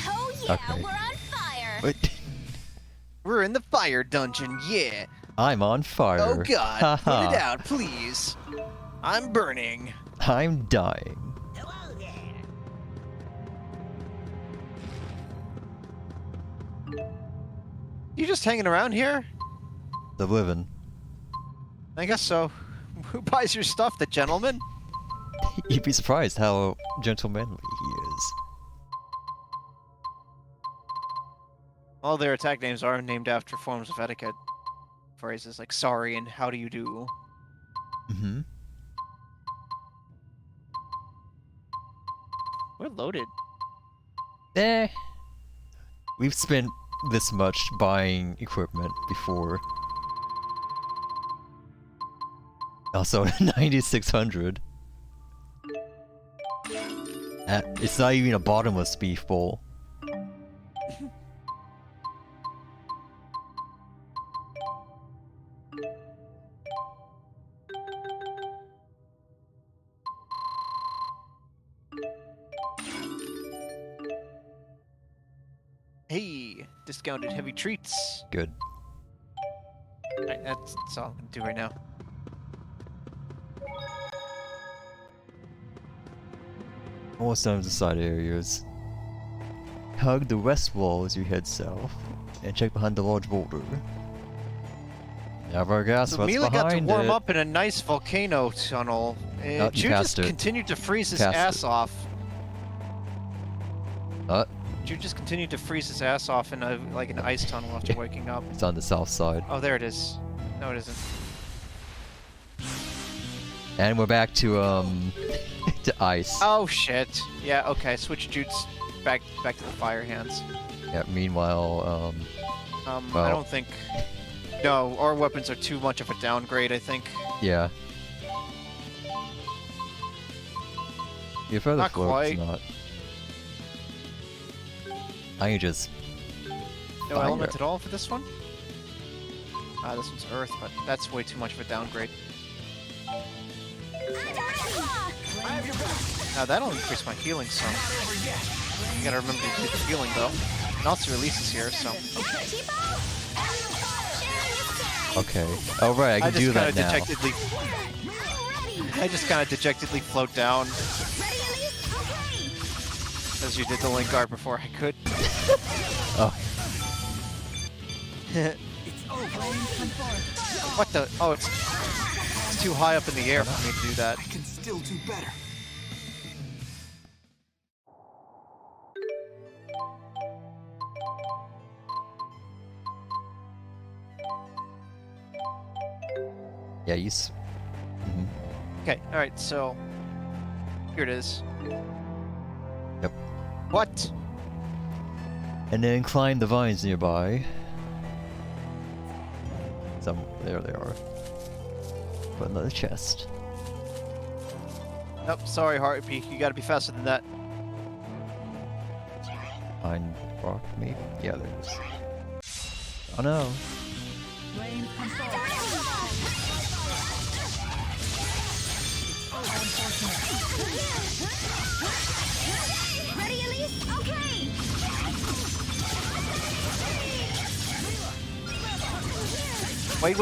Oh yeah, Okay. we're on fire. Wait, We're in the fire dungeon, yeah. I'm on fire. Oh god, put Haha. it out, please. I'm burning. I'm dying. Hello there. You just hanging around here? The living. I guess so. Who buys your stuff, the gentleman? You'd be surprised how gentlemanly he is. All their attack names are named after forms of etiquette. Phrases like sorry and how do you do. Mm-hmm. We're loaded. We've spent this much buying equipment before. Also, 9,600. It's not even a bottomless beef bowl. Hey, discounted heavy treats. Good. Alright, that's all I'm gonna do right now. Almost done with the side areas. Hug the west wall as you head south, and check behind the large boulder. Never guess So what's Mila got to behind warm it. up in a nice volcano tunnel. You Jude passed just it. continued to freeze his Passed ass it. off. Jude just continued to freeze his ass off in like an ice tunnel after waking up. It's on the south side. Oh, there it is. No, it isn't. And we're back to to ice. Oh shit. Yeah. Okay. Switch Jude's back to the fire hands. Yeah, meanwhile, I well- don't think. No, our weapons are too much of a downgrade. I think. yeah. Your further Not float's quite. not. I can just No fire. element at all for this one. This one's Earth, but that's way too much of a downgrade. Now that'll increase my healing some. You gotta remember to do the healing though. And also releases here, so. okay. Oh right, I can do that now. I just kind of dejectedly float down. As you did the link guard before I could. Oh, What the? Oh, it's too high up in the air for me to do that. I can still do better. Yeah, he's. Okay, alright, so here it is. Yep. What? And then climb the vines nearby. There they are. Put another chest. Nope, sorry, Heartbeat. You gotta be faster than that. Pine rock, maybe? Yeah, there it is. Oh no. Rain control. Ready, Elise? Okay! Wait!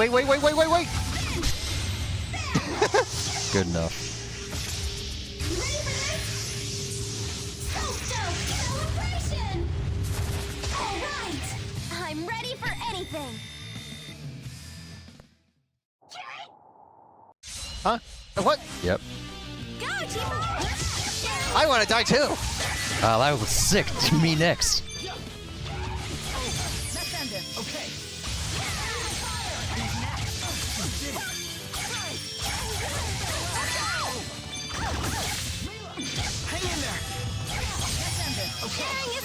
Good enough. Celebration! Alright! I'm ready for anything! Huh? What? Yep. Go, Chief! I wanna die too! That was sick. To me next. Let's end it. Okay. Hang in there. Let's end it. Okay. Sharing is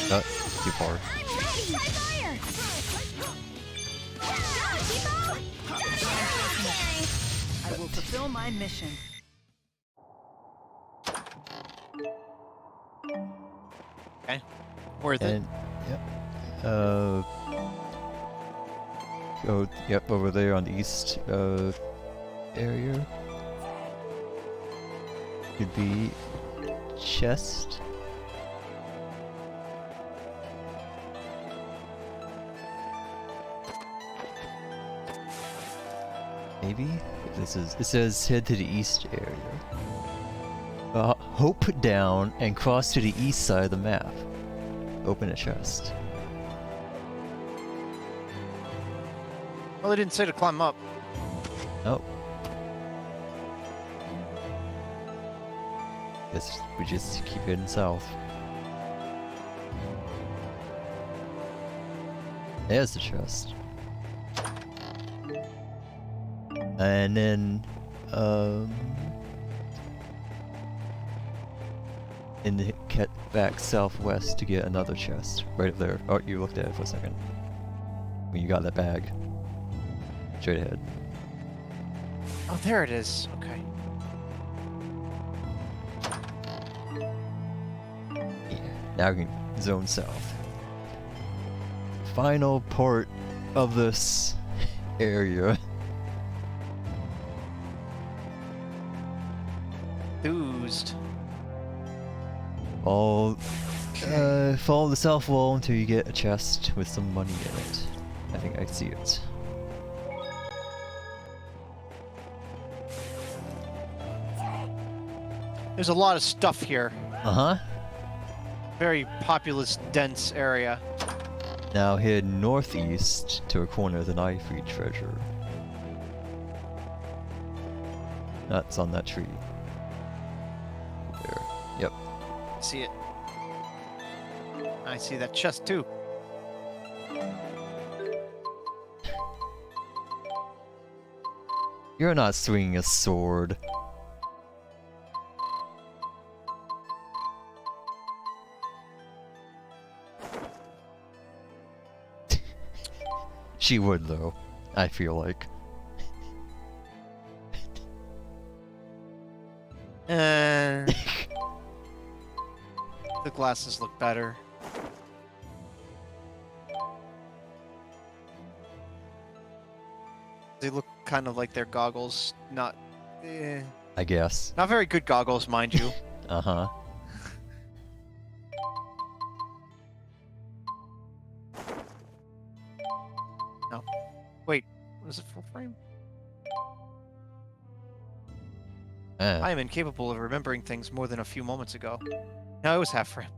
caring! Too far. I'm ready! Try fire! Go, Chief! I will fulfill my mission. Okay. Worth it. And yep. Oh, yep, over there on the east area. Could be chest. Maybe? It says head to the east area. Hope down and cross to the east side of the map. Open a chest. Well, they didn't say to climb up. Oh. Guess we just keep heading south. There's the chest. And then, get back southwest to get another chest. Right up there. Oh, you looked at it for a second. When you got that bag. Straight ahead. Oh, there it is. Okay. Yeah. Now we can zone south. Final part of this area. Enthused. Follow the south wall until you get a chest with some money in it. I think I see it. There's a lot of stuff here. Uh-huh. Very populous, dense area. Now head northeast to a corner of the Knifey treasure. That's on that tree. There. Yep. See it. I see that chest too. You're not swinging a sword. She would, though. I feel like. The glasses look better. They look kind of like their goggles, not... I guess. Not very good goggles, mind you. Uh-huh. No. Wait, was it full frame? I am incapable of remembering things more than a few moments ago. No, it was half frame.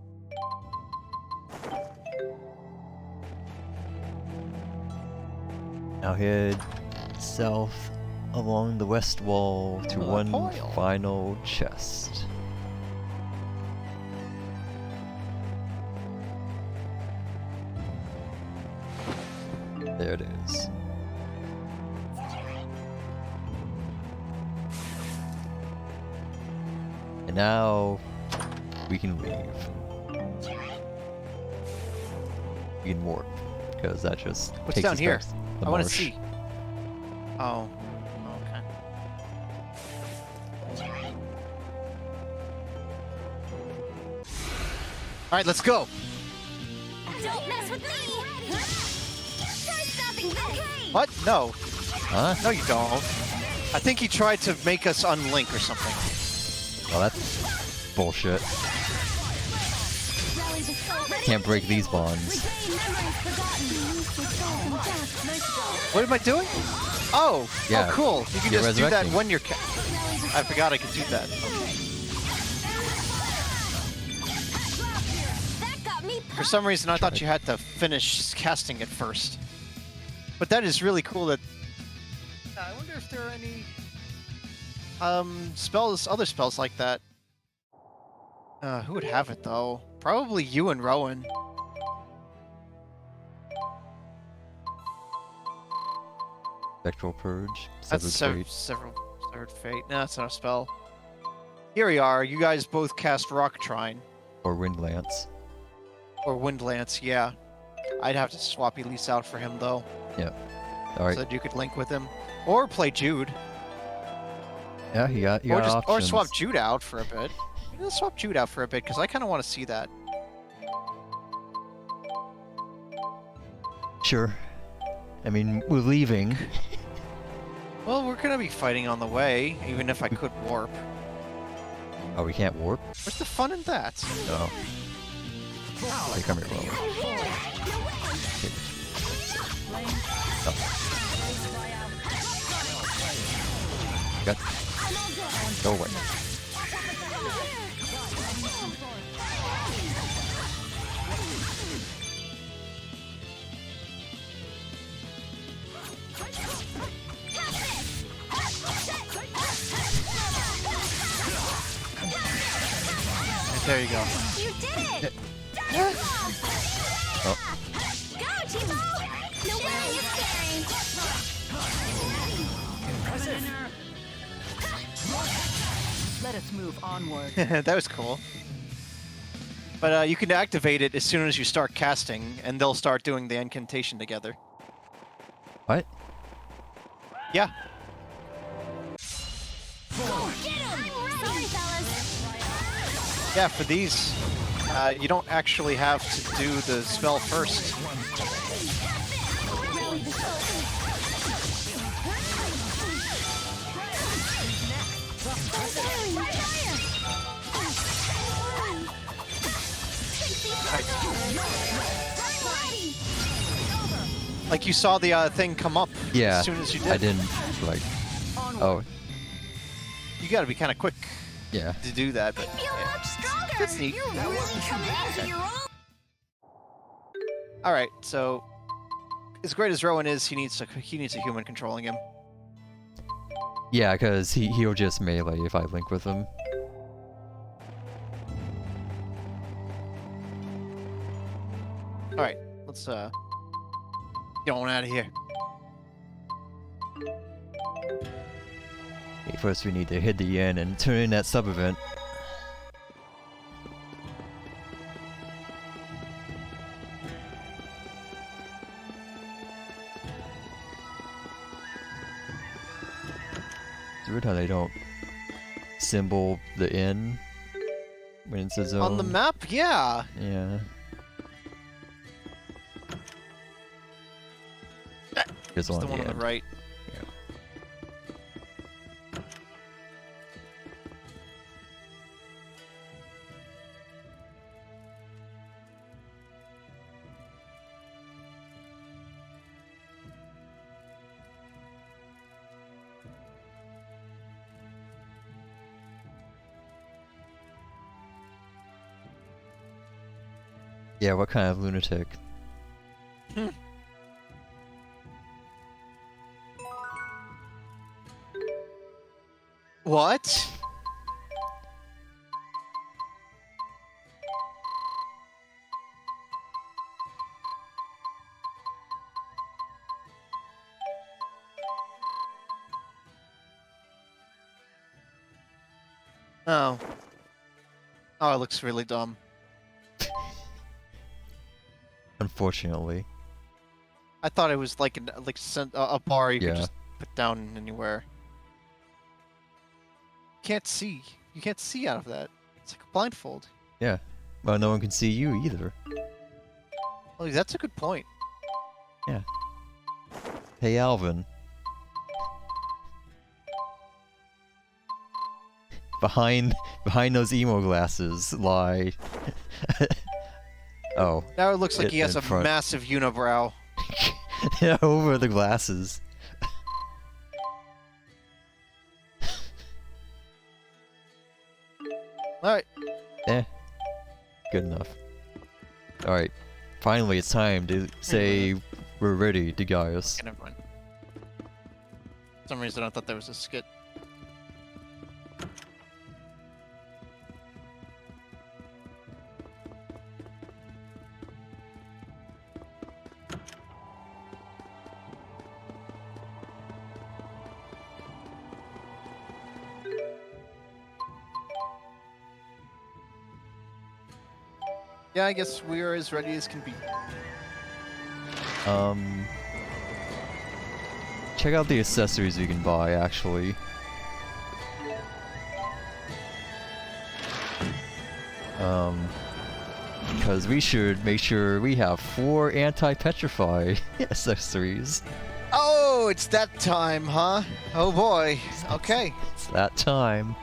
Now head south along the west wall to one Poil. final chest. There it is. And now we can leave. We can warp, because that just What's takes down us here? back to the I want to marsh. see. Oh. Okay. All right, let's go. Don't mess with me! Try stopping this! What? No. Huh? No, you don't. I think he tried to make us unlink or something. Well, that's bullshit. Rally the soul ready Can't break these bonds. Regain memories forgotten. Release the soul from death. Nice go. What am I doing? Oh. Yeah, Oh, cool. You can you're just do that resurrecting. when you're. I forgot I could do that. That got me For some reason, I thought you had to finish casting it first. But that is really cool. That. I wonder if there are any. Spells, other spells like that. Who would have it though? Probably you and Rowan. Spectral Purge. That's Severed Fate. Severed Fate. No, that's not a spell. Here we are. You guys both cast Rock Trine. Or Wind Lance. Or Wind Lance, yeah. I'd have to swap Elise out for him though. Yeah. Alright. So that you could link with him. Or play Jude. Yeah, you got Or just options. swap Jude out for a bit. Let's swap Jude out for a bit, because I kinda wanna see that. Sure. I mean, we're leaving. Well, we're gonna be fighting on the way, even if I could warp. Oh, we can't warp? Where's the fun in that? No. Hey, come here, Rowan. Got. Go away. There you go. You did it! Oh. Go, Chico! No way is scary! Let us move onward. That was cool. But you can activate it as soon as you start casting, and they'll start doing the incantation together. What? Yeah. Get him! Sorry, fellas. Yeah, for these, you don't actually have to do the spell first. Rally the soul. Like you saw the thing come up Yeah. as soon as you did. I didn't, like... Oh, You gotta be kind of quick yeah. to do that, but Feel yeah. much stronger. That's neat. You're really coming into your own. All right, so as great as Rowan is, he needs a human controlling him. Yeah, because he'll just melee if I link with him. All right, let's get on out of here. Okay, first we need to hit the inn and turn in that sub-event. It's weird how they don't symbol the inn when it's a zone. On the map, yeah. Yeah. It's It's the one on the end. right. Yeah. Yeah, what kind of lunatic? What? Oh. Oh, it looks really dumb. Unfortunately. I thought it was like a bar you could Yeah. just put down anywhere. Can't see. You can't see out of that. It's like a blindfold. Yeah. Well, no one can see you either. Oh, that's a good point. Yeah. Hey, Alvin. Behind those emo glasses lie. Oh. Now it looks like he has in a front. massive unibrow. Yeah, over the glasses. Alright. Eh. Good enough. Alright. Finally, it's time to say we're ready to Gaius. Okay, never mind. For some reason I thought there was a skit. Yeah, I guess we are as ready as can be. Check out the accessories you can buy, actually. Because we should make sure we have 4 anti-petrify accessories. Oh, it's that time, huh? Oh boy. Okay. It's that time.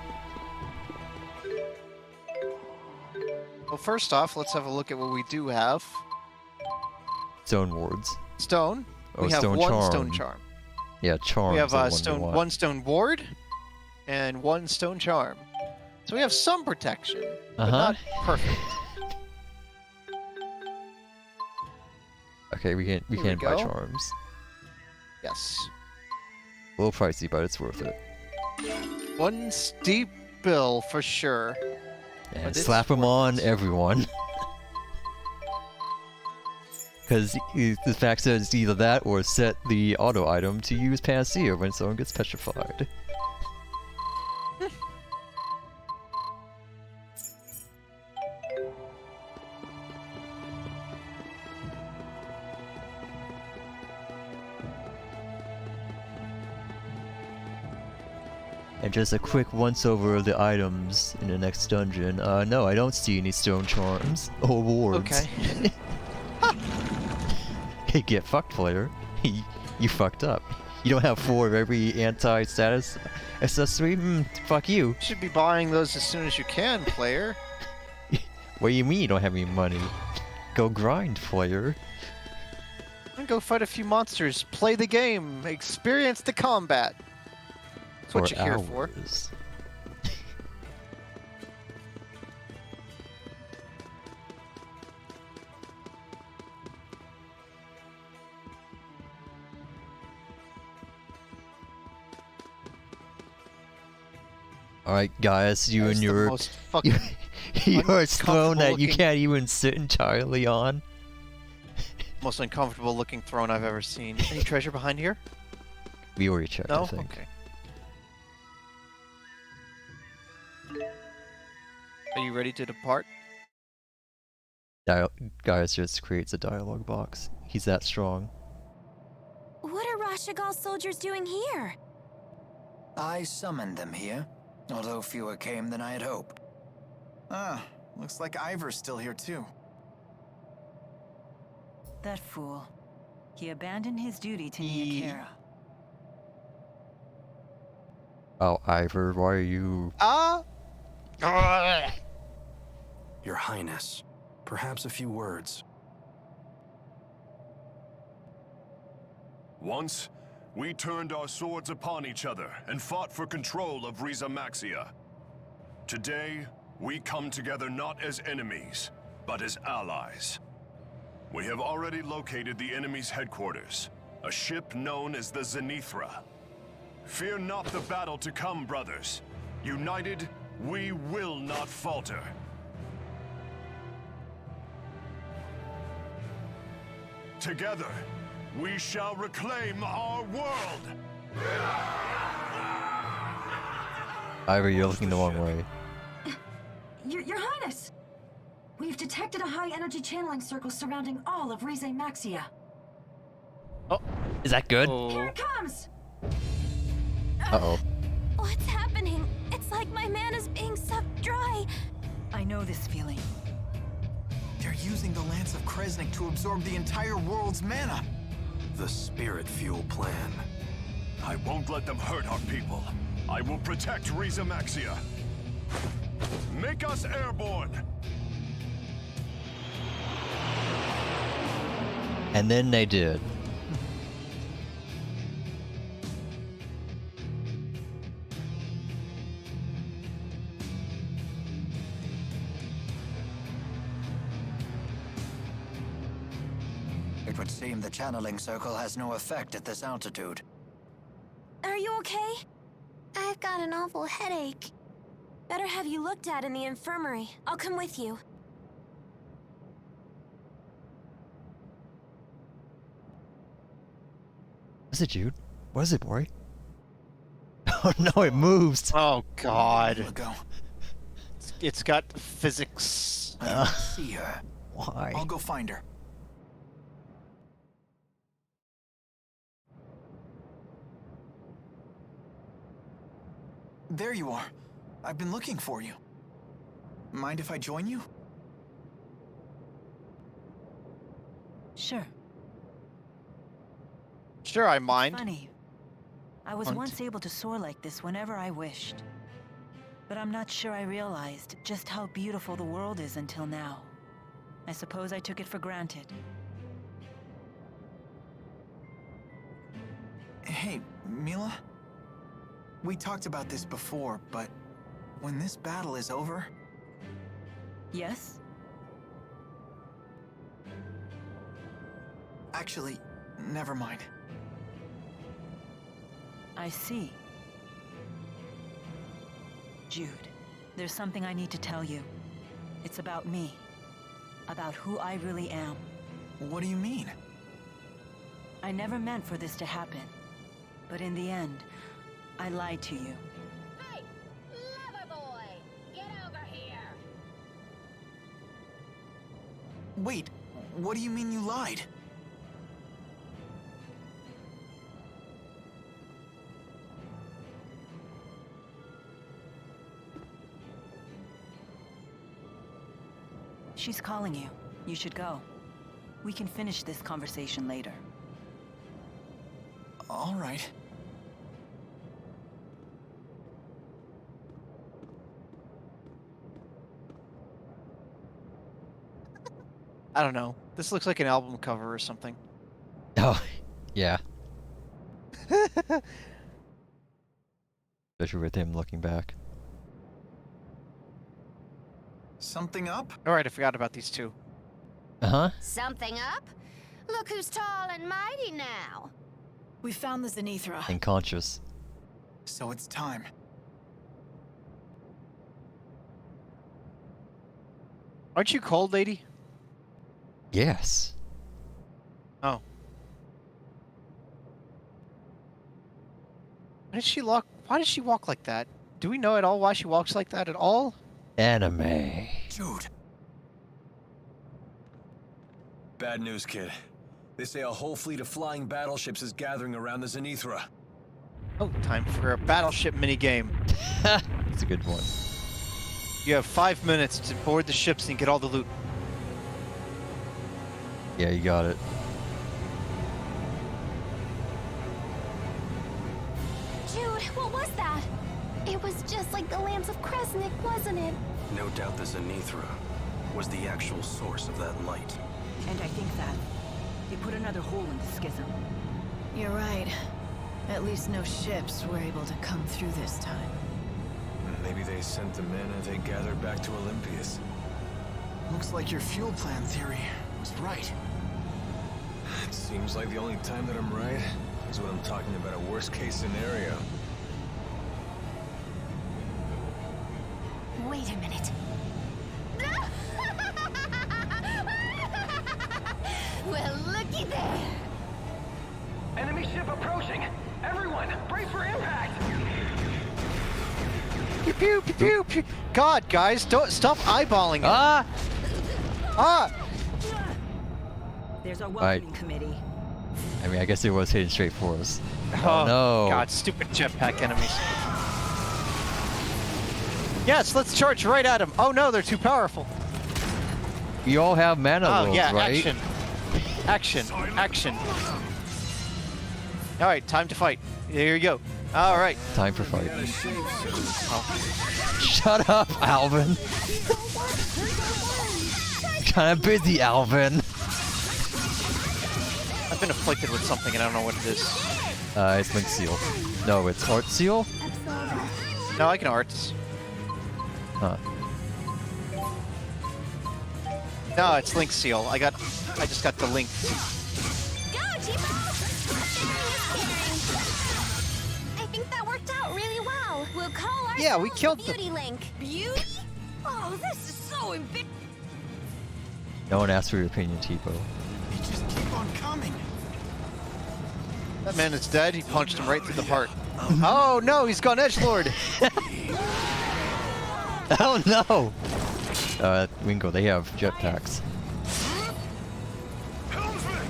Well, first off, let's have a look at what we do have. Stone wards. Stone. Oh, We have stone one charm. stone charm. Yeah, charms. We have are the one we want. one stone ward and 1 stone charm. So we have some protection, but Uh-huh. not perfect. Okay, we Here we can't buy go. charms. Yes. A little pricey, but it's worth it. 1 steep bill for sure. And But it's slap them worth on it. everyone. Because the fact that it's either that or set the auto item to use Panacea when someone gets petrified. And just a quick once-over of the items in the next dungeon. No, I don't see any stone charms or wards. Okay. Hey, get fucked, player. You fucked up. You don't have 4 of every anti-status accessory? Fuck you. You should be buying those as soon as you can, player. What do you mean you don't have any money? Go grind, player. And go fight a few monsters, play the game, experience the combat. That's what you're here for. hours. Alright, guys, you That is and the your most fucking your throne that you looking- can't even sit entirely on. most uncomfortable looking throne I've ever seen. Any treasure behind here? We already checked, I No? think. Okay. Are you ready to depart? Gaius just creates a dialogue box. He's that strong. What are Rashagal's soldiers doing here? I summoned them here, although fewer came than I had hoped. Ah, looks like Ivor's still here too. That fool. He abandoned his duty to He- Niakara. Oh, Ivor, why are you... Your Highness, perhaps a few words. Once, we turned our swords upon each other and fought for control of Riza Maxia. Today, we come together not as enemies, but as allies. We have already located the enemy's headquarters, a ship known as the Zenithra. Fear not the battle to come, brothers. United, we will not falter. Together, we shall reclaim our world! Ivor, you're looking the wrong way. Your Highness! We've detected a high-energy channeling circle surrounding all of Rize Maxia. Oh. Is that good? Here it comes! Uh-oh. What's happening? It's like my mana's being sucked dry. I know this feeling. They're using the Lance of Kresnik to absorb the entire world's mana. The spirit fuel plan. I won't let them hurt our people. I will protect Rize Maxia. Make us airborne! And then they did. It would seem the channeling circle has no effect at this altitude. Are you okay? I've got an awful headache. Better have you looked at in the infirmary. I'll come with you. Is it Jude? What is it, boy? Oh no, it moves! Oh god. Let go. It's got physics. I don't see her. Why? I'll go find her. There you are. I've been looking for you. Mind if I join you? Sure. Sure, I mind. Funny. I was once able to soar like this whenever I wished. But I'm not sure I realized just how beautiful the world is until now. I suppose I took it for granted. Hey, Mila? We talked about this before, but when this battle is over... Yes? Actually, never mind. I see. Jude, there's something I need to tell you. It's about me. About who I really am. What do you mean? I never meant for this to happen. But in the end, I lied to you. Hey, lover boy, get over here. Wait, what do you mean you lied? She's calling you. You should go. We can finish this conversation later. All right. I don't know. This looks like an album cover or something. Oh, yeah. Especially with him looking back. Something up? Alright, I forgot about these two. Uh-huh. Something up? Look who's tall and mighty now. We found the Zenithra. And conscious. So it's time. Aren't you cold, lady? Yes. Oh. Why does she walk like that? Do we know at all why she walks like that at all? Anime. Jude. Bad news, kid. They say a whole fleet of flying battleships is gathering around the Zenithra. Oh, time for a battleship minigame. That's a good one. You have 5 minutes to board the ships and get all the loot. Yeah, you got it. Jude, what was that? It was just like the Lance of Kresnik, wasn't it? No doubt the Zenithra was the actual source of that light. And I think that they put another hole in the schism. You're right. At least no ships were able to come through this time. Maybe they sent the mana they gathered back to Olympias. Looks like your fuel plan theory was right. It seems like the only time that I'm right is when I'm talking about a worst-case scenario. Wait a minute. Well, looky there. Enemy ship approaching! Everyone, brace for impact! Pew pew pew pew pew. God, guys, don't stop eyeballing it. Ah! Ah! There's our welcoming committee. I mean, I guess it was hitting straight for us. Oh, no. God, stupid jetpack enemies. Yes, let's charge right at them. Oh no, they're too powerful. We all have mana Oh rolls, yeah, right? action. Action. Action. Alright, time to fight. There you go. Alright. Time for fight. Shut up, Alvin. Kinda busy, Alvin. I've been afflicted with something and I don't know what it is. It's Link Seal. No, it's Art Seal? No, I can arts. Huh. No, it's Link Seal. I just got the link. Go, Chipo! I think that worked out really well. We'll call ourselves Yeah, we killed the Beauty Link. Beauty? Oh, this is so ambitious. No one asked for your opinion, Tipo. They just keep on coming. That man is dead. He punched him right through the heart. Oh no, he's gone edgelord. Oh no! Wingo, they have jetpacks. Helmsman!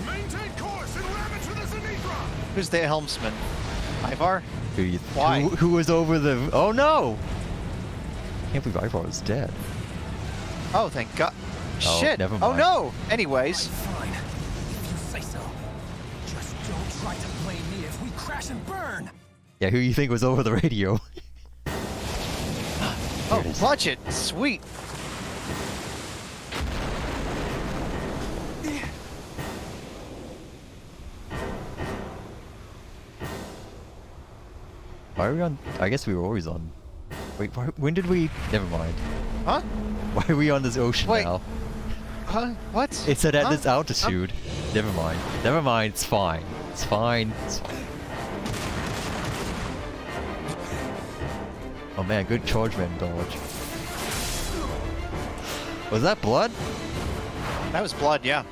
Maintain course and ram into the Zenithra! Who's the helmsman? Ivar? Why? Who was over the... Oh no! Can't believe Ivar was dead. Oh, thank God. Oh, Shit. never Oh mind. no. Anyways. Fine. If you say so. Just don't try to blame me if we crash and burn! Yeah, who you think was over the radio? Oh, clutch it. Sweet. Why are we on... I guess we were always on... Wait, when did we... Never mind. Huh? Why are we on this ocean Wait. now? Huh? What? It said at Huh? this altitude. Never mind. Never mind, it's fine. It's fine. It's fine. Oh man, good chargeman dodge. Was that blood? That was blood, yeah.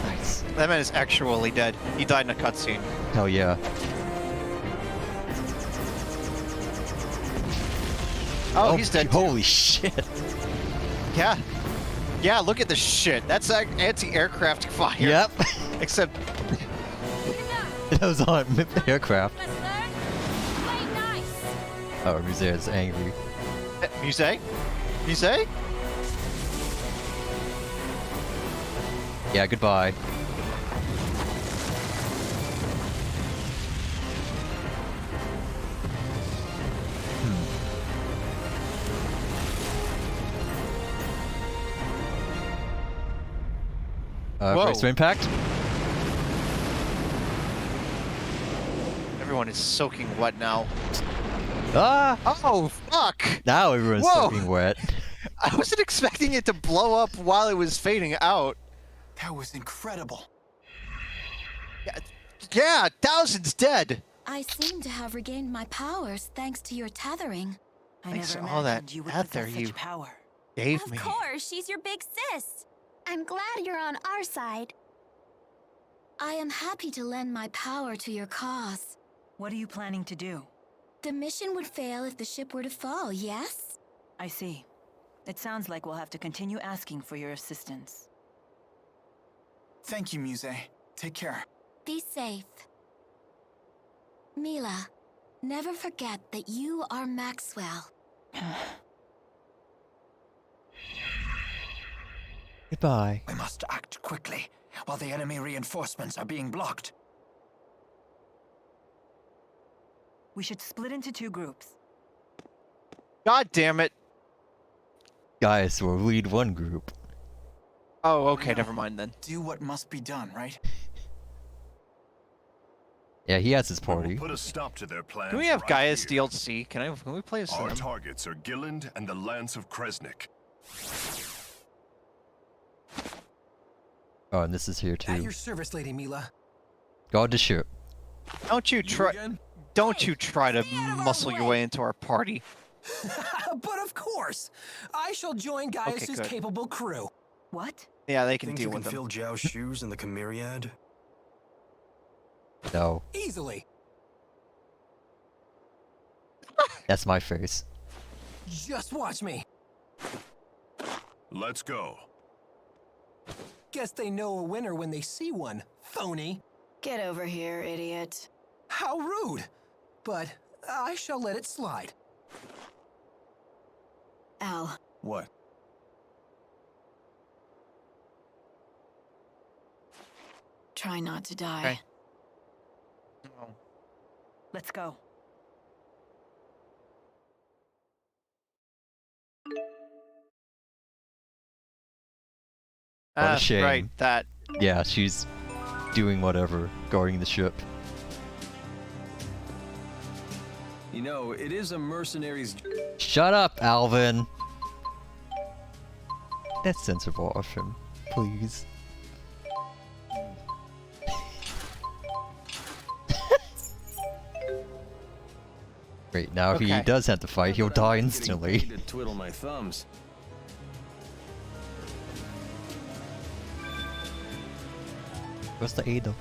Nice. That man is actually dead. He died in a cutscene. Hell yeah. Oh, he's dead. Holy shit. Yeah. Yeah, look at this shit. That's like anti-aircraft fire. Yep. Except That was on aircraft. Wait, nice. Oh, Musea's angry. Muse? Muse? Yeah, goodbye. Whoa. Brace for impact? everyone is soaking wet now. Ah! Oh, fuck! Now everyone's Whoa. soaking wet. I wasn't expecting it to blow up while it was fading out. That was incredible. Yeah, thousands dead. I seem to have regained my powers thanks to your tethering. I Thanks never to all that imagined you would ether possess you such power. gave Of me. course, she's your big sis. I'm glad you're on our side. I am happy to lend my power to your cause. What are you planning to do? The mission would fail if the ship were to fall, yes? I see. It sounds like we'll have to continue asking for your assistance. Thank you, Muse. Take care. Be safe. Mila, never forget that you are Maxwell. Goodbye. We must act quickly, while the enemy reinforcements are being blocked. We should split into 2 groups. God damn it. Guys, we'll lead one group. Oh, okay, never mind then. Do what must be done, right? Yeah, he has his party. We'll put a stop to their plans. Can we have right Gaia's here. DLC? Can we play as Our them? targets are Gilland and the Lance of Kresnik. Oh, and this is here At too. your service, Lady Mila. Guard the ship. Don't you try. again? Don't you try to muscle your way into our party. But of course! I shall join Gaius's good. capable crew. What? Yeah, they can Think deal you can with them. fill Zhao's shoes in the Chimeriad? No, Easily. that's my face. Just watch me. Let's go. Guess they know a winner when they see one, phony. Get over here, idiot. How rude! But I shall let it slide. Al, What? try not to die. Okay. Oh. Let's go. What a shame. Right, that. Yeah, she's doing whatever, guarding the ship. You know, it is a mercenary's... Shut up, Alvin! That's sensible of him, please. Great, now if he Okay. does have to fight, he'll die instantly. To twiddle my thumbs. What's the Ada?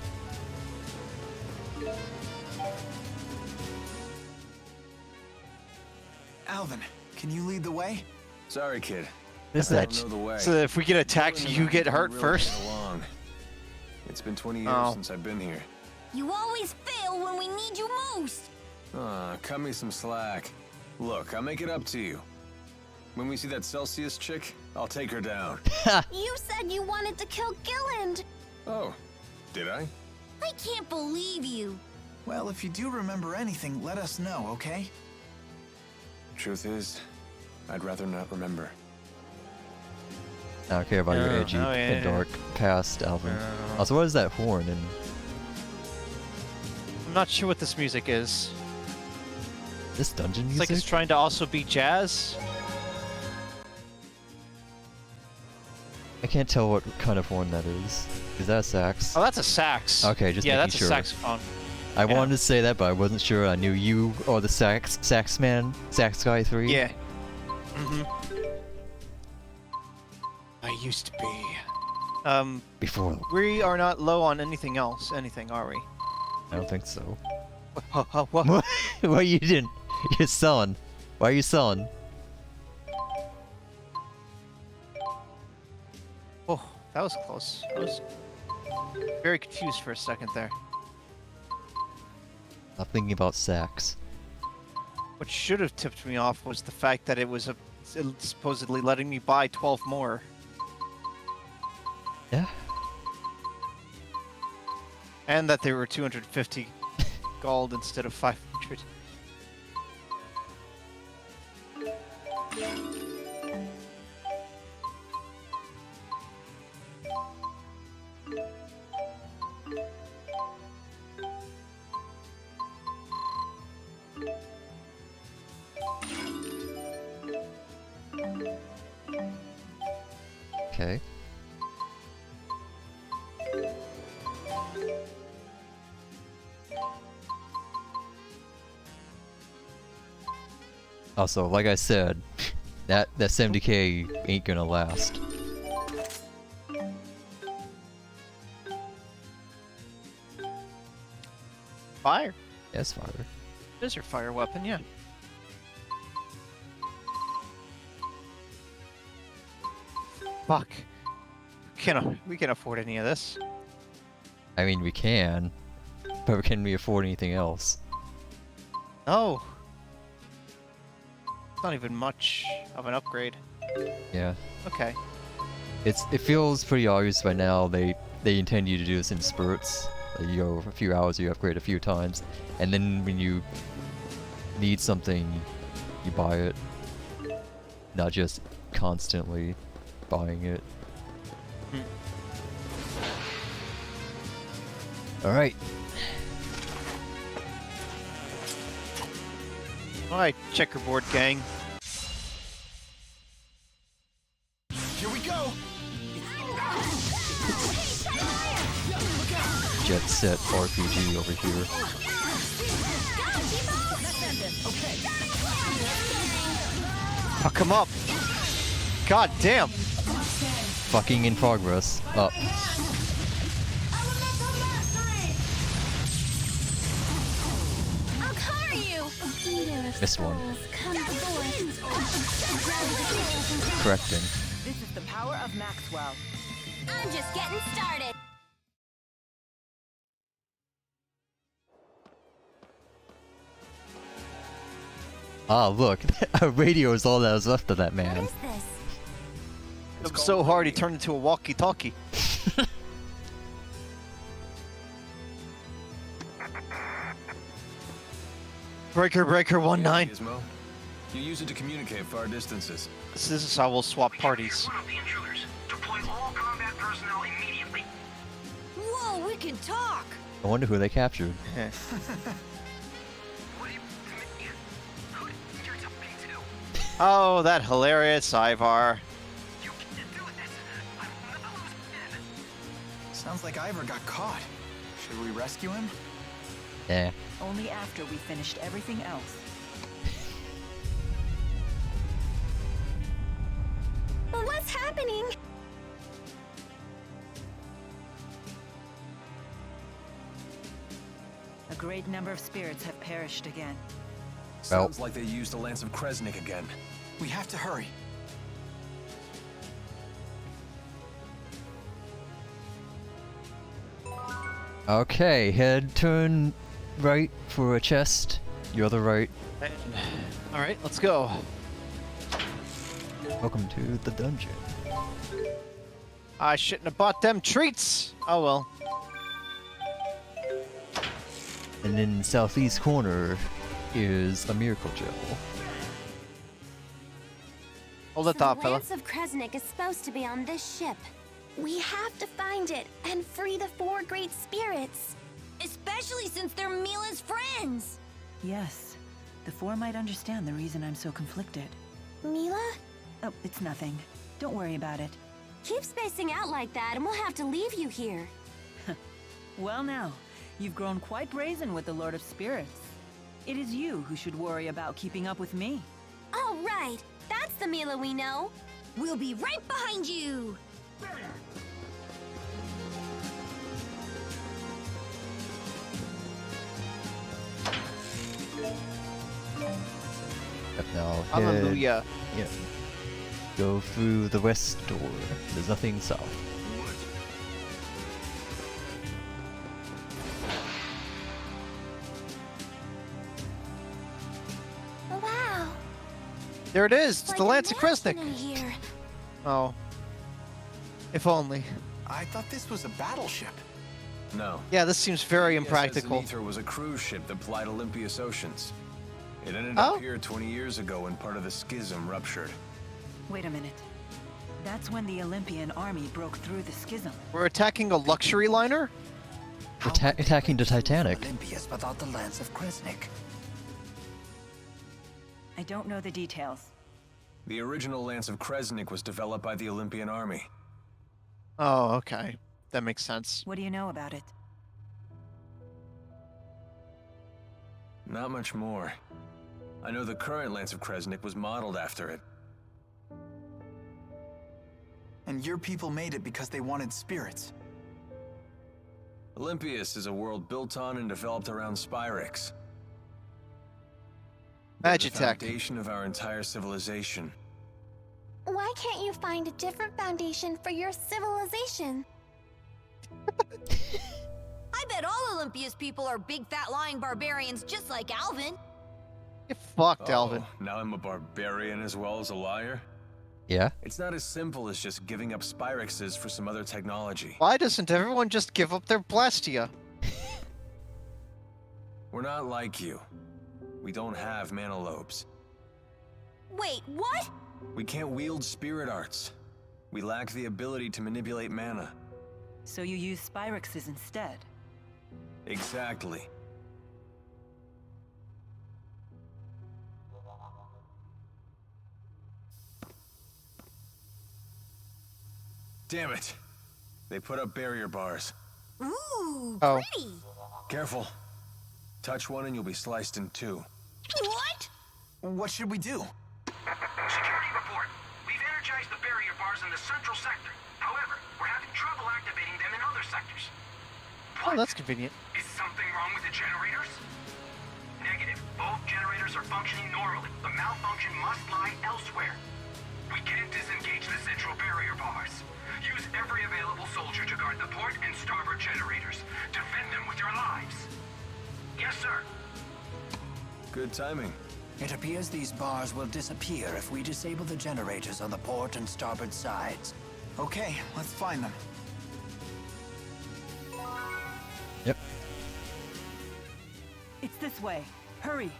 Alvin, can you lead the way? Sorry, kid. What is I that? don't know the way. So if we get attacked, you get hurt Really first? get along. It's been 20 years Oh. since I've been here. You always fail when we need you most. Cut me some slack. Look, I'll make it up to you. When we see that Celsius chick, I'll take her down. You said you wanted to kill Gilland. Oh, did I? I can't believe you. Well, if you do remember anything, let us know, okay? Truth is, I'd rather not remember. I don't care about your Oh, edgy oh, yeah, and yeah. dark past, Alvin. Oh. Also, what is that horn? And I'm not sure what this music is. this dungeon It's music? like it's trying to also be jazz. I can't tell what kind of horn that is. Is that a sax? Oh, that's a sax. Okay, just yeah, making that's sure. a saxophone. I yeah. wanted to say that, but I wasn't sure. I knew you or the sax guy 3. Yeah. I used to be. Before. We are not low on anything else. Anything, are we? I don't think so. What? What you didn't? You're selling. Why are you selling? Oh, that was close. I was very confused for a second there. I'm thinking about sax. What should have tipped me off was the fact that it was supposedly letting me buy 12 more. Yeah. And that they were 250 gold instead of 500. Okay. Also, like I said, that 70k ain't gonna last. Fire. Yes, fire. It is your fire weapon, yeah. Fuck. We can't afford any of this. I mean, we can, but can we afford anything else? No. It's not even much of an upgrade. Yeah. Okay. It feels pretty obvious by now they intend you to do this in spurts. Like you go a few hours, you upgrade a few times, and then when you need something, you buy it. Not just constantly buying it. Alright. Alright, checkerboard gang. Here we go! Jet Set RPG over here. Fuck him up. God damn. Fucking in progress. Up. I'll cover you. Missed one. Correcting. This is the power of Maxwell. I'm just getting started. Ah, look. A radio is all that was left of that man. What is this? I'm so hard he turned into a walkie-talkie. Breaker 19. Gizmo, you use it to communicate far distances. This is how we'll swap parties. Whoa, we can talk! I wonder who they captured. Oh, that hilarious Ivar. Sounds like Ivor got caught. Should we rescue him? Eh. Only after we finished everything else. What's happening? A great number of spirits have perished again. Sounds like they used the Lance of Kresnik again. We have to hurry. Okay, turn right for a chest. Your other right. Alright, let's go. Welcome to the dungeon. I shouldn't have bought them treats! Oh well. And in southeast corner is a miracle gel. Hold the thought, The fella. Lance of Kresnik is supposed to be on this ship. We have to find it and free the 4 great spirits. Especially since they're Mila's friends. Yes, the 4 might understand the reason I'm so conflicted. Mila? Oh, it's nothing. Don't worry about it. Keep spacing out like that and we'll have to leave you here. Well now, you've grown quite brazen with the Lord of Spirits. It is you who should worry about keeping up with me. Oh, right. That's the Mila we know. We'll be right behind you. Yep, now head, Hallelujah. yeah. Go through the west door. There's nothing south. Wow. There it is! It's Like the a Lance of Kresnik! mansion in here. Oh. If only. I thought this was a battleship. No. Yeah, this seems very The impractical. Ether was a cruise ship that plied Olympia's oceans. It ended Oh? up here 20 years ago when part of the schism ruptured. Wait a minute. That's when the Olympian army broke through the schism. We're attacking a luxury liner? Attacking the Titanic. Olympias without the Lance of Kresnik. I don't know the details. The original Lance of Kresnik was developed by the Olympian army. Oh, okay. That makes sense. What do you know about it? Not much more. I know the current Lance of Kresnik was modeled after it. And your people made it because they wanted spirits. Olympias is a world built on and developed around Spyrix. The Magitech. foundation of our entire civilization. Why can't you find a different foundation for your civilization? I bet all Olympia's people are big fat lying barbarians just like Alvin. Get fucked, Alvin. Now I'm a barbarian as well as a liar? Yeah? It's not as simple as just giving up Spyrixes for some other technology. Why doesn't everyone just give up their Blastia? We're not like you. We don't have mana lobes. Wait, what? We can't wield spirit arts. We lack the ability to manipulate mana. So you use Spyrixes instead. Exactly. Damn it! They put up barrier bars. Ooh, Oh. pretty. Careful. Touch one and you'll be sliced in two. What? What should we do? Secure bars in the central sector. However, we're having trouble activating them in other sectors. Oh, that's convenient. Is something wrong with the generators? Negative. Both generators are functioning normally. The malfunction must lie elsewhere. We can't disengage the central barrier bars. Use every available soldier to guard the port and starboard generators. Defend them with your lives. Yes, sir. Good timing. It appears these bars will disappear if we disable the generators on the port and starboard sides. Okay, let's find them. Yep. It's this way. Hurry.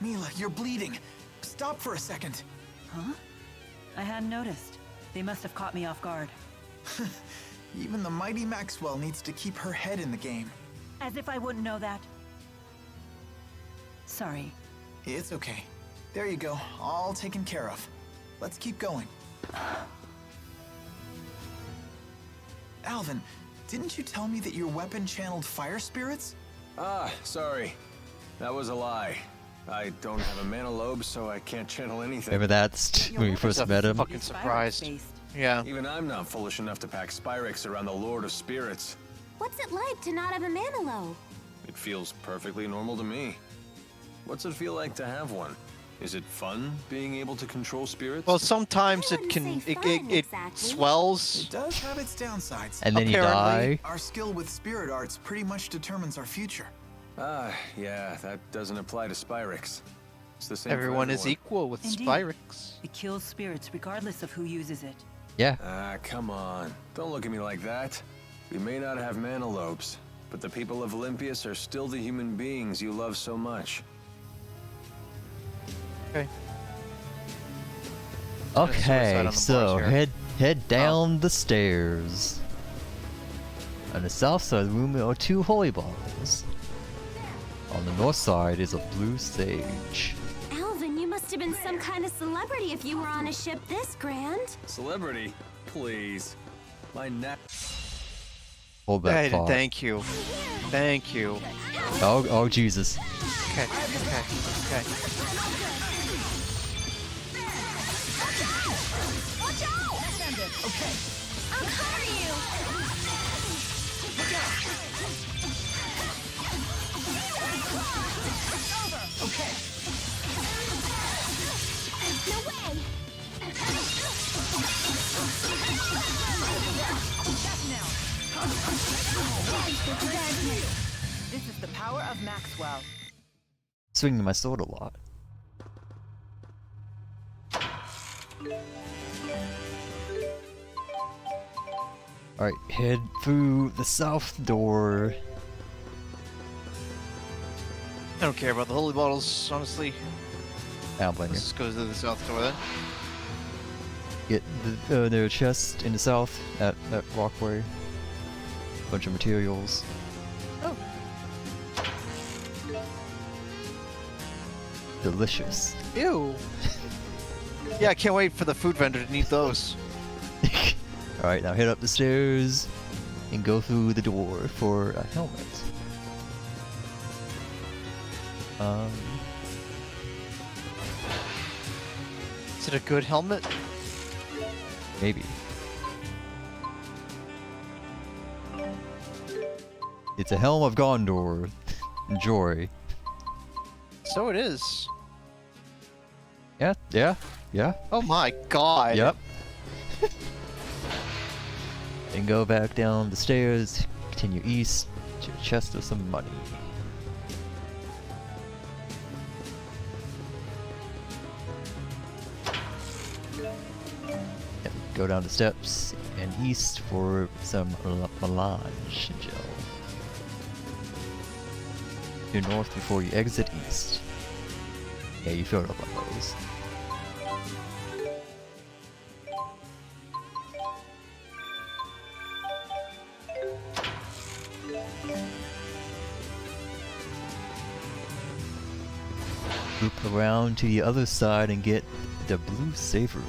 Mila, you're bleeding. Stop for a second. Huh? I hadn't noticed. They must have caught me off guard. Even the mighty Maxwell needs to keep her head in the game. As if I wouldn't know that. Sorry. It's okay. There you go, all taken care of. Let's keep going. Alvin, didn't you tell me that your weapon channeled fire spirits? Ah, sorry. That was a lie. I don't have a mana lobe, so I can't channel anything. Remember that when we first met him? Fucking surprised. Yeah. Even I'm not foolish enough to pack Spyrex around the Lord of Spirits. What's it like to not have a mana lobe? It feels perfectly normal to me. What's it feel like to have one? Is it fun being able to control spirits? Well, sometimes it can it swells. It does have its downsides. And then you die. Our skill with spirit arts pretty much determines our future. Ah, yeah, that doesn't apply to Spyrex. It's the same. Everyone is equal with Indeed. Spyrex. It kills spirits regardless of who uses it. Yeah. Ah, come on. Don't look at me like that. We may not have mana lobes, but the people of Olympias are still the human beings you love so much. Okay. Okay, the so bars here. head down the stairs. On the south side of the room are 2 holy bottles. On the north side is a blue sage. Alvin, you must have been some kind of celebrity if you were on a ship this grand. Celebrity? Please. My neck. Hold that Hey, thought. thank you. Thank you. Oh Jesus. Okay, okay. Watch out! Okay. I'll cover you! Look out! Okay. No way! This is the power of Maxwell. Swinging my sword a lot. Alright, head through the south door. I don't care about the holy bottles, honestly. I don't blame you. Let's just go to the south door then. Get their chest in the south at that walkway. Bunch of materials. Oh. Delicious. Ew. Yeah, I can't wait for the food vendor to eat those. Alright, now head up the stairs and go through the door for a helmet. Is it a good helmet? Maybe. It's a helm of Gondor. Enjoy. So it is. Yeah. Oh my god. Yep. And go back down the stairs, continue east to a chest of some money. Yep, go down the steps and east for some melange gel. Due north before you exit east. Yeah, you filled up on those. Loop around to the other side and get the blue savory.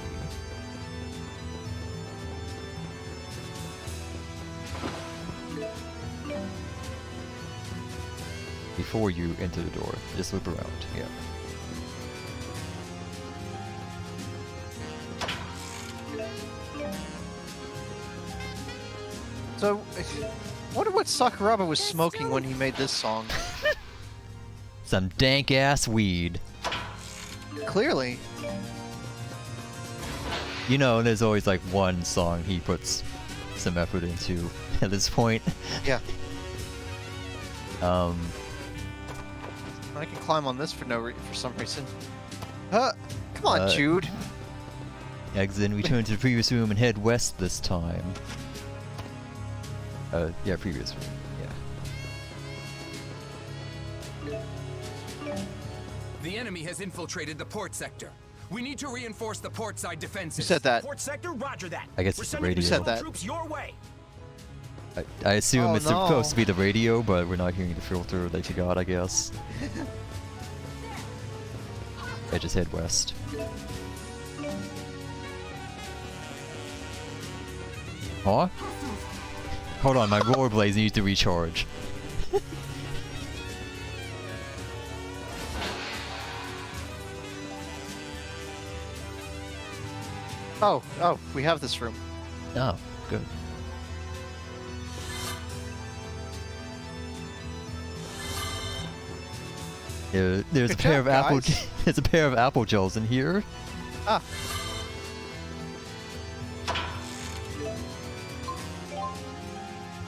Before you enter the door, just loop around, yeah. So, I wonder what Sakuraba was smoking when he made this song. Some dank ass weed. Clearly. You know, there's always like one song he puts some effort into at this point. Yeah. I can climb on this for some reason. Come on, Jude. Exit and return to the previous room and head west this time. Yeah, previous room. Yeah. The enemy has infiltrated the port sector. We need to reinforce the port side defenses. Who said that? Port sector, roger that. I guess We're it's the sending radio. Who said that? troops your way. I assume Oh, it's no. supposed to be the radio, but we're not hearing the filter that you got, I guess. I just head west. Huh? Hold on, my roar blaze needs to recharge. Oh, we have this room. Oh, good. There's a Good pair job, of apple. guys. There's a pair of apple gels in here. Ah.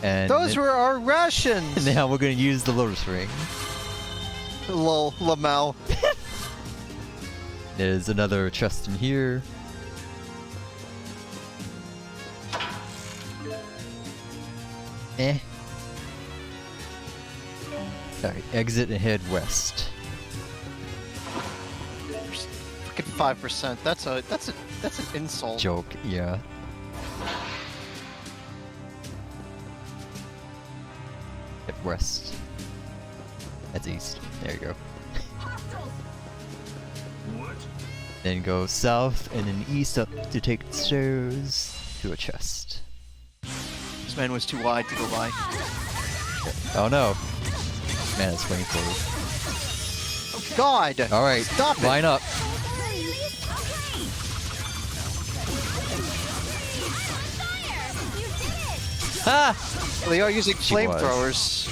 And Those were our rations! now we're gonna use the lotus ring. Lol, Lamau. There's another chest in here. Alright, exit and head west. Freaking 5%. That's an insult. Joke, yeah. Head west. That's east. There you go. What? Then go south and then east up to take the stairs to a chest. This man was too wide to go by. Oh no! Man, it's swinging forward. God! Alright, Stop it! line up. Ha! Well, they are using She was. flamethrowers.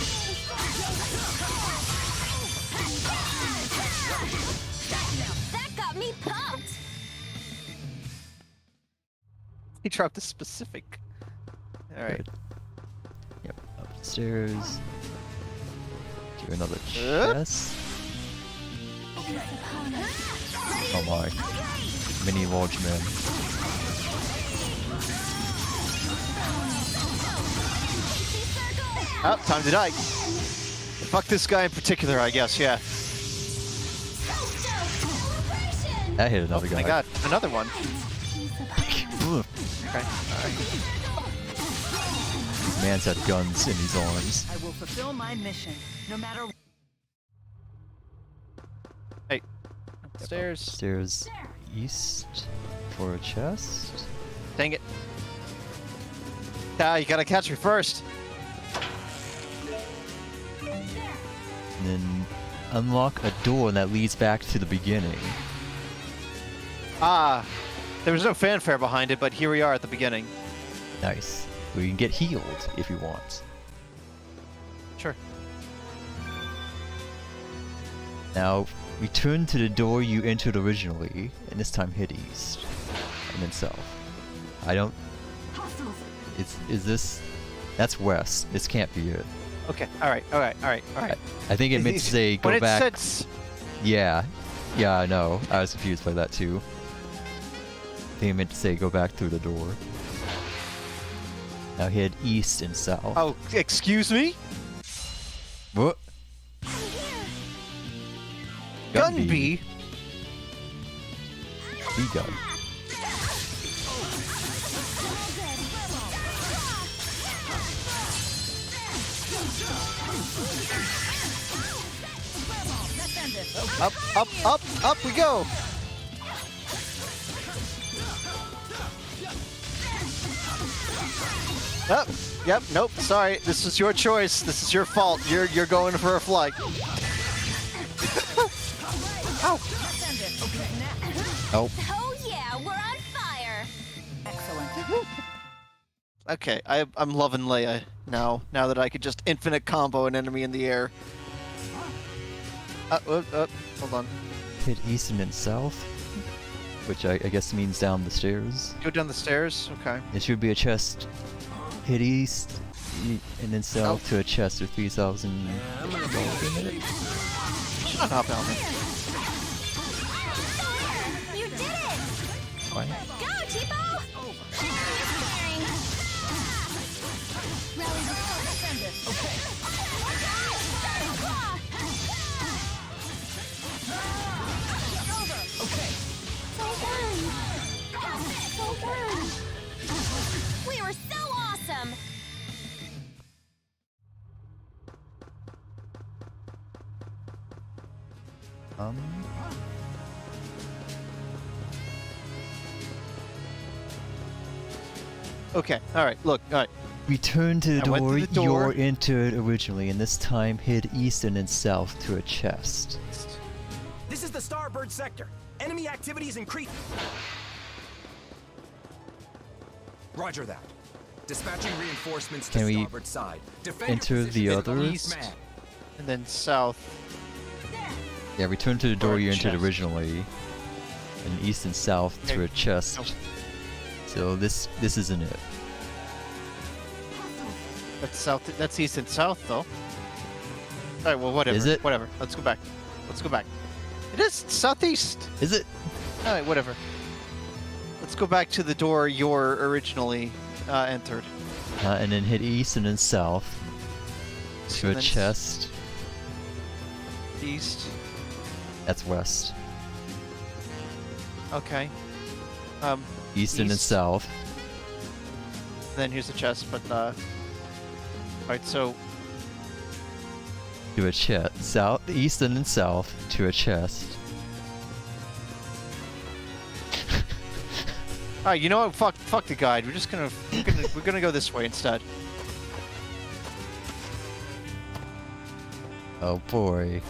That got me pumped! He dropped a specific. Alright. Good. Yep, upstairs. Do another chest. Oh my. Mini large men. Oh, time to die. Fuck this guy in particular, I guess, yeah. That hit another guy. I got another one. Ooh. Okay, alright. These mans have guns in these arms. I will fulfill my mission, no matter. Hey. Upstairs. Upstairs east for a chest. Dang it. Ah, you gotta catch me first. And then unlock a door that leads back to the beginning. Ah, there was no fanfare behind it, but here we are at the beginning. Nice. We can get healed if you want. Sure. Now, return to the door you entered originally, and this time hit east. And then south. I don't... Is this... That's west. This can't be it. Okay, alright. I think it meant to say go when back... It said Yeah. Yeah, I know. I was confused by that too. I think it meant to say go back through the door. Now head east and south. Oh, excuse me? What? Gun bee? Bee gun. Up we go! Up. Yep, nope, sorry. This is your choice. This is your fault. You're going for a flight. Ow! Oh. Oh yeah, we're on fire! Excellent. Okay, I'm loving Leia now. Now that I could just infinite combo an enemy in the air. Hold on. Hit east and then south, which I guess means down the stairs. Go down the stairs. Okay. It should be a chest. Hit east and then south to a chest with 3,000 gold in it. Shut up, Elmer. You did it! What? Go, Tipo! We were so awesome! Okay, alright, look, alright. Return to the I went door through the door. you entered originally, and this time hit east and then south to a chest. This is the starboard sector. Enemy activity is increasing. Roger that. Dispatching reinforcements to Can we starboard side. Defend enter your the position others? east man. And then south. Yeah, return to the door Or a you entered chest. originally, and east and south to Okay. a chest. Nope. So this isn't it. That's south. That's east and south, though. Alright, well, whatever. Is it? Whatever. Let's go back. Let's go back. It is southeast. Is it? Alright, whatever. Let's go back to the door you're originally entered. And then hit east and then south to And a then chest. East. That's west. Okay. East and then East. south. Then here's the chest, but alright, so To a chest. South, east and then south to a chest. alright, you know what? Fuck the guide. We're just gonna we're gonna go this way instead. Oh boy.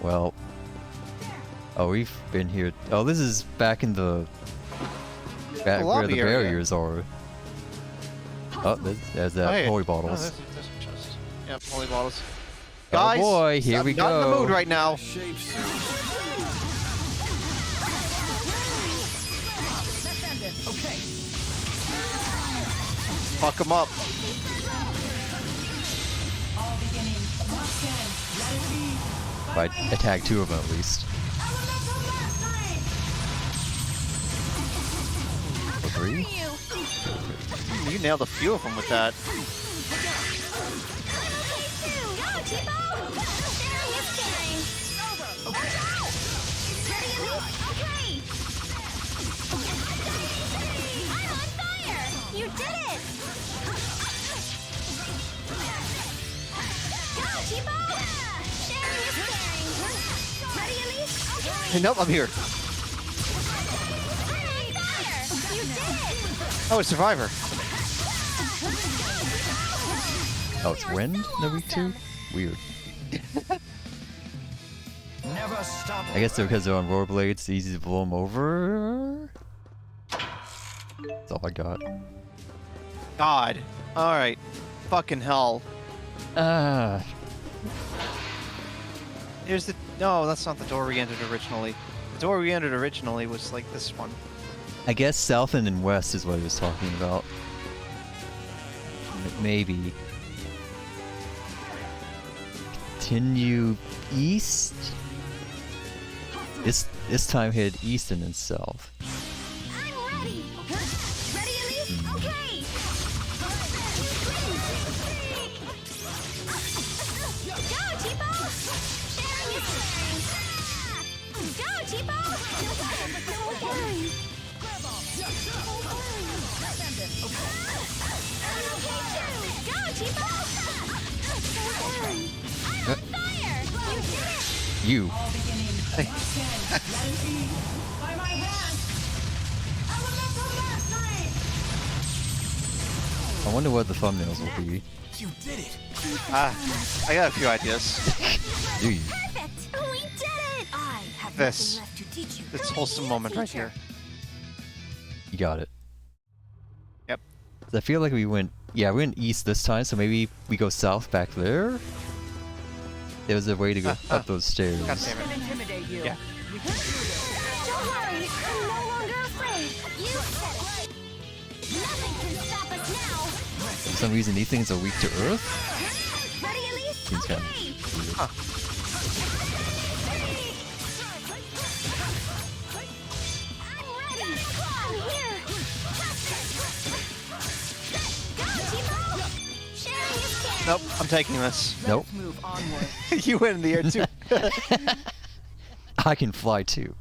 Well. Oh, we've been here. Oh, this is back in the. Back The where lobby the area. barriers are. Oh, there's that Oh, yeah. holy Oh, bottles. there's a chest. Yep, holy bottles. Oh Guys, boy, here I'm we not in the go. mood right now. Fuck him up. If I attack two of them at least. Or three? You nailed a few of them with that. You did it! Go, Tipo! Sharing is caring. Ready, Elise? Okay. Nope, I'm here. You did it! Oh, a survivor. Oh, it's wind in the week too? Weird. Never stop. I guess because they're on rollerblades, it's easy to blow them over. That's all I got. God. Alright. Fucking hell. Ah. Here's the... No, that's not the door we entered originally. The door we entered originally was like this one. I guess south and then west is what he was talking about. Maybe. Continue east? This time hit east and then south. I'm ready! Ready, Elise? Okay! Go, Tipo! Sharing is caring. Go, Tipo! Go, Tipo! I'm on fire! You did it! You. I wonder what the thumbnails will be. You did it. I got a few ideas. Do you? Perfect! We did it! I have This. nothing left to teach you. This wholesome moment right here. You got it. Yep. I feel like we went east this time, so maybe we go south back there? There was a way to go up those stairs. God damn it. Yeah. Don't worry, I'm no longer afraid. You said it. Nothing can stop us now. For some reason, these things are weak to earth? Ready, Elise? Seems kind of weird. Huh. I'm ready. I'm here. Go, Timo. Sharing is caring. Nope, I'm taking this. Nope. Move onward. You went in the air too. I can fly too.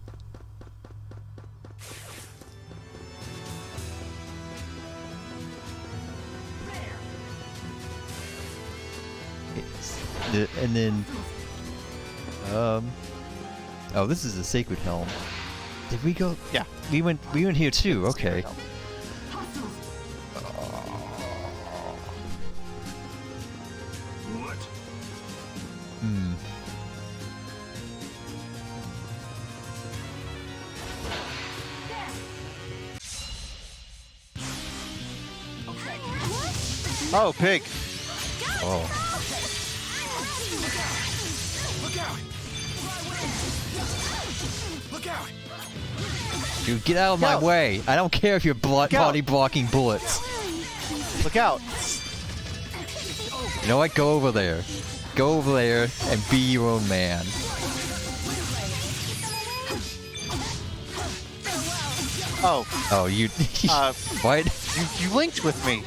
And then, oh, this is a sacred helm. Did we go? Yeah, we went here too. Okay. What? Hmm. Oh, pig. Oh. Look out! Dude, get out of my way! I don't care if you're body blocking bullets. Look out! You know what? Go over there. Go over there and be your own man. Oh. Oh, you. What? You linked with me.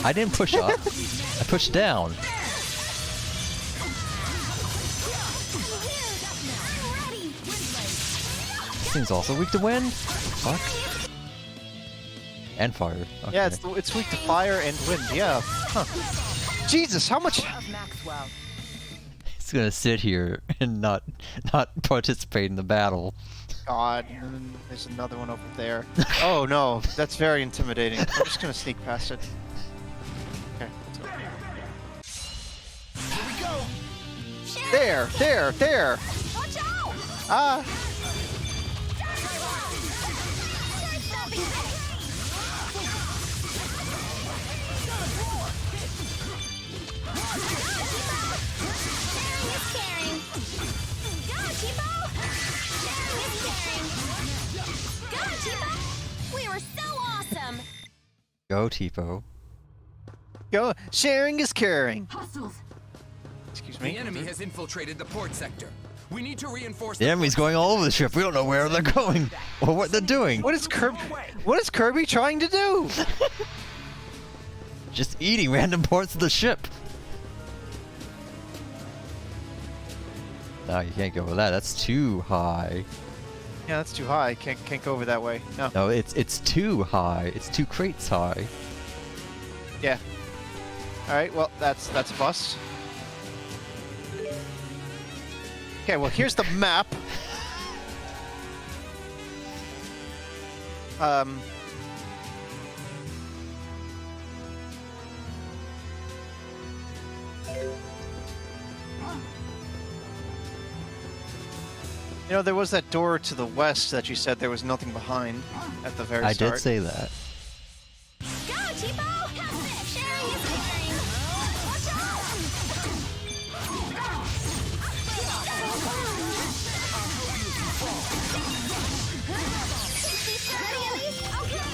I didn't push up. I pushed down. This thing's also weak to wind? Fuck. And fire. Okay. Yeah, it's weak to fire and wind. Yeah. Huh. Jesus, how much? It's gonna sit here and not participate in the battle. God, and then there's another one over there. Oh no, that's very intimidating. I'm just gonna sneak past it. Okay, let's go. Here we go. There! Watch out! Ah! We were so awesome! Go, Tipo. Go! Sharing is caring! Excuse me? The enemy has infiltrated the port sector. We need to reinforce The enemy's going all over the ship. We don't know where they're going or what they're doing. What is Kirby trying to do? Just eating random parts of the ship. No, you can't go over that. That's too high. Yeah, that's too high. Can't go over that way. No. No, it's too high. It's 2 crates high. Yeah. All right. Well, that's a bust. Okay. Well, here's the map. You know, there was that door to the west that you said there was nothing behind at the very I start. did say that. Go, Tipo! Sharing is caring! Watch out! Ready, Elise? Okay!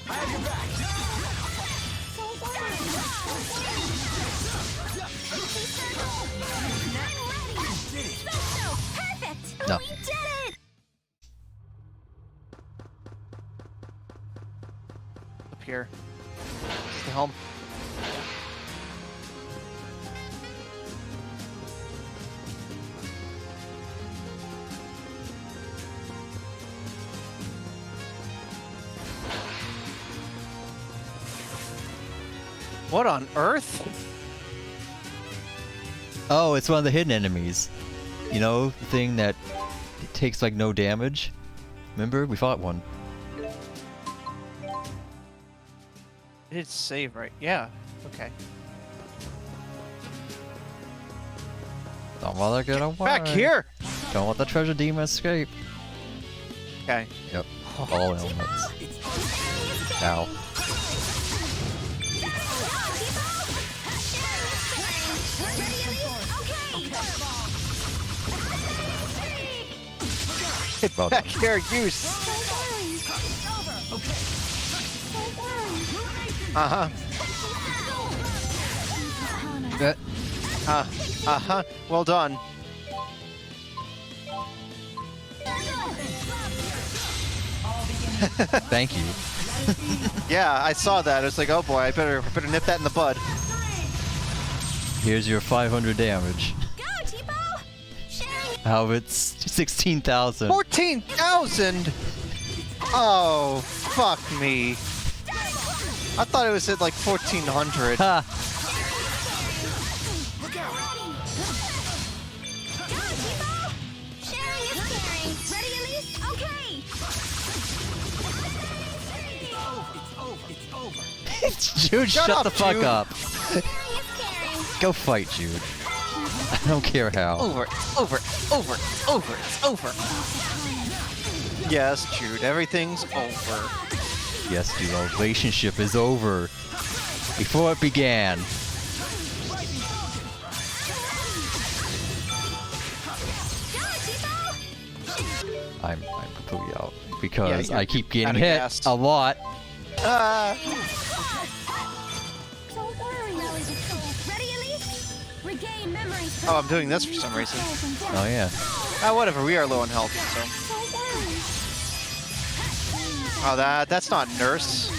I have your back. Perfect! No. We did it! Up here. Is the helm. What on earth? Oh, it's one of the hidden enemies. You know, the thing that takes like no damage? Remember? We fought one. It's save, right? Yeah. Okay. Don't want to get away. Back here! Don't let the treasure demon escape. Okay. Yep. All elements. Ow. Get Well back done. here, use. Uh-huh. Uh-huh. Well done. Thank you. Yeah, I saw that. I was like, oh boy, I better nip that in the bud. Here's your 500 damage. How it's 16,000. 14,000! Oh, fuck me. I thought it was at like 1,400. Ha! Jude, shut up, the fuck Jude. up. Go fight, Jude. I don't care how. Over, it's over. Yes, Jude, everything's over. Yes, Jude, our relationship is over. Before it began. I'm completely out. Because Yeah, I keep getting outta hit gas. a lot. Oh, I'm doing this for some reason. Oh yeah. Whatever, we are low on health, so. Oh, that's not nurse.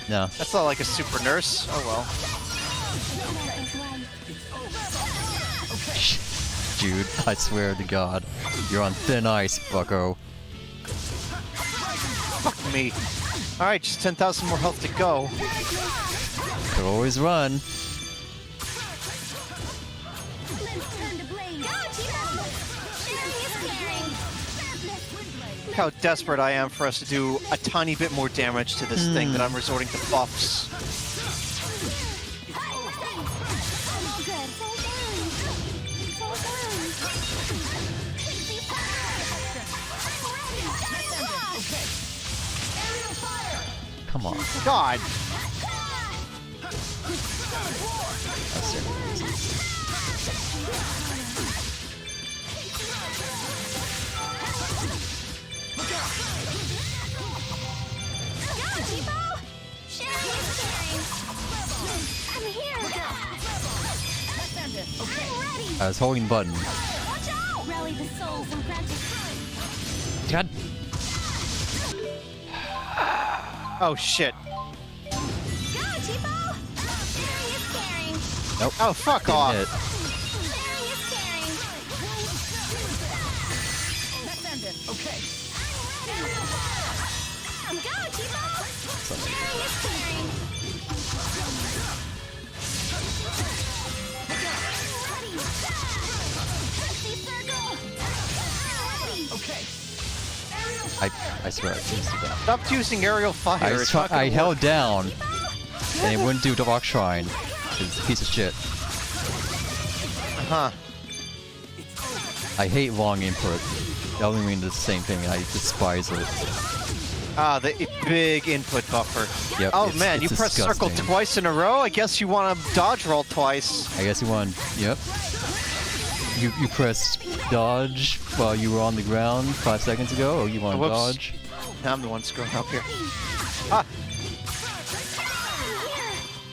No. That's not like a super nurse. Oh well. Jude, I swear to God, you're on thin ice, bucko. Fuck me. Alright, just 10,000 more health to go. Could always run. Look how desperate I am for us to do a tiny bit more damage to this thing that I'm resorting to buffs. Come on. God! I was holding button. God. Oh shit. Nope. Oh, fuck Didn't off. hit. I swear I used it down. Stop using aerial fire. It's not gonna I work. held down, and it wouldn't do the rock shrine. It's a piece of shit. Huh. I hate long input. It only means the same thing, and I despise it. Ah, the big input buffer. Yep, Oh it's- man, it's you pressed circle disgusting. twice in a row? I guess you want to dodge roll twice. I guess you won. Yep. You pressed dodge while you were on the ground 5 seconds ago, or you want to Whoops. dodge? Now I'm the one screwing up here. Ah!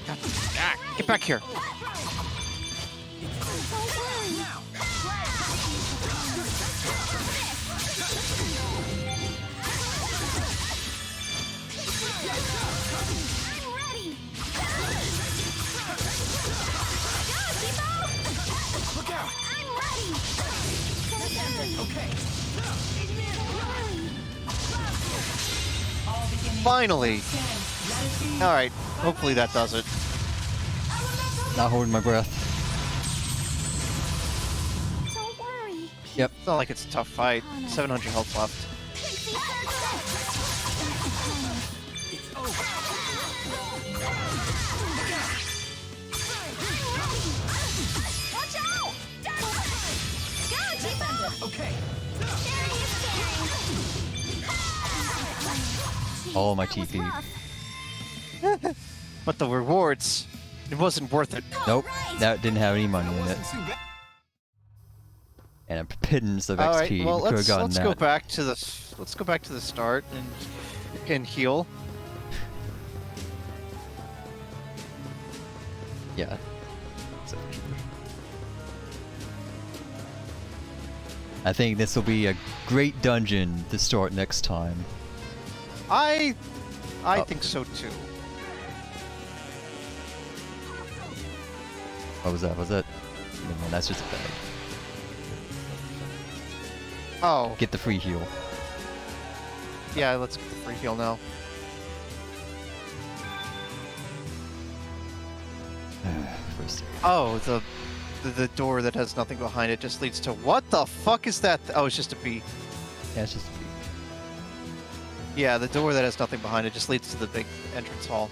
God. Ah, get back here. Finally! Alright, hopefully that does it. Not holding my breath. Yep. It's not like it's a tough fight. 700 health left. All my TP. But the rewards, it wasn't worth it. Nope, that didn't have any money in it. And a pittance of All right, XP. well, We could have let's gotten that. go back to the start and heal. Yeah. So, I think this will be a great dungeon to start next time. I think so too. What was that? Was that? No, that's just a bag. Oh. Get the free heal. Yeah, let's get the free heal now. Oh, the door that has nothing behind it just leads to what the fuck is that? Oh, it's just a bee. Yeah, it's just a bee. Yeah, the door that has nothing behind it just leads to the big entrance hall.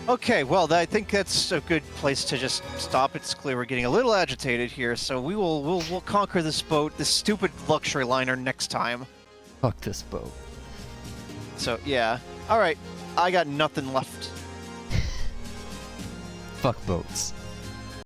Okay, well, I think that's a good place to just stop. It's clear we're getting a little agitated here, so we'll conquer this boat, this stupid luxury liner next time. Fuck this boat. So yeah, all right, I got nothing left. Fuck boats.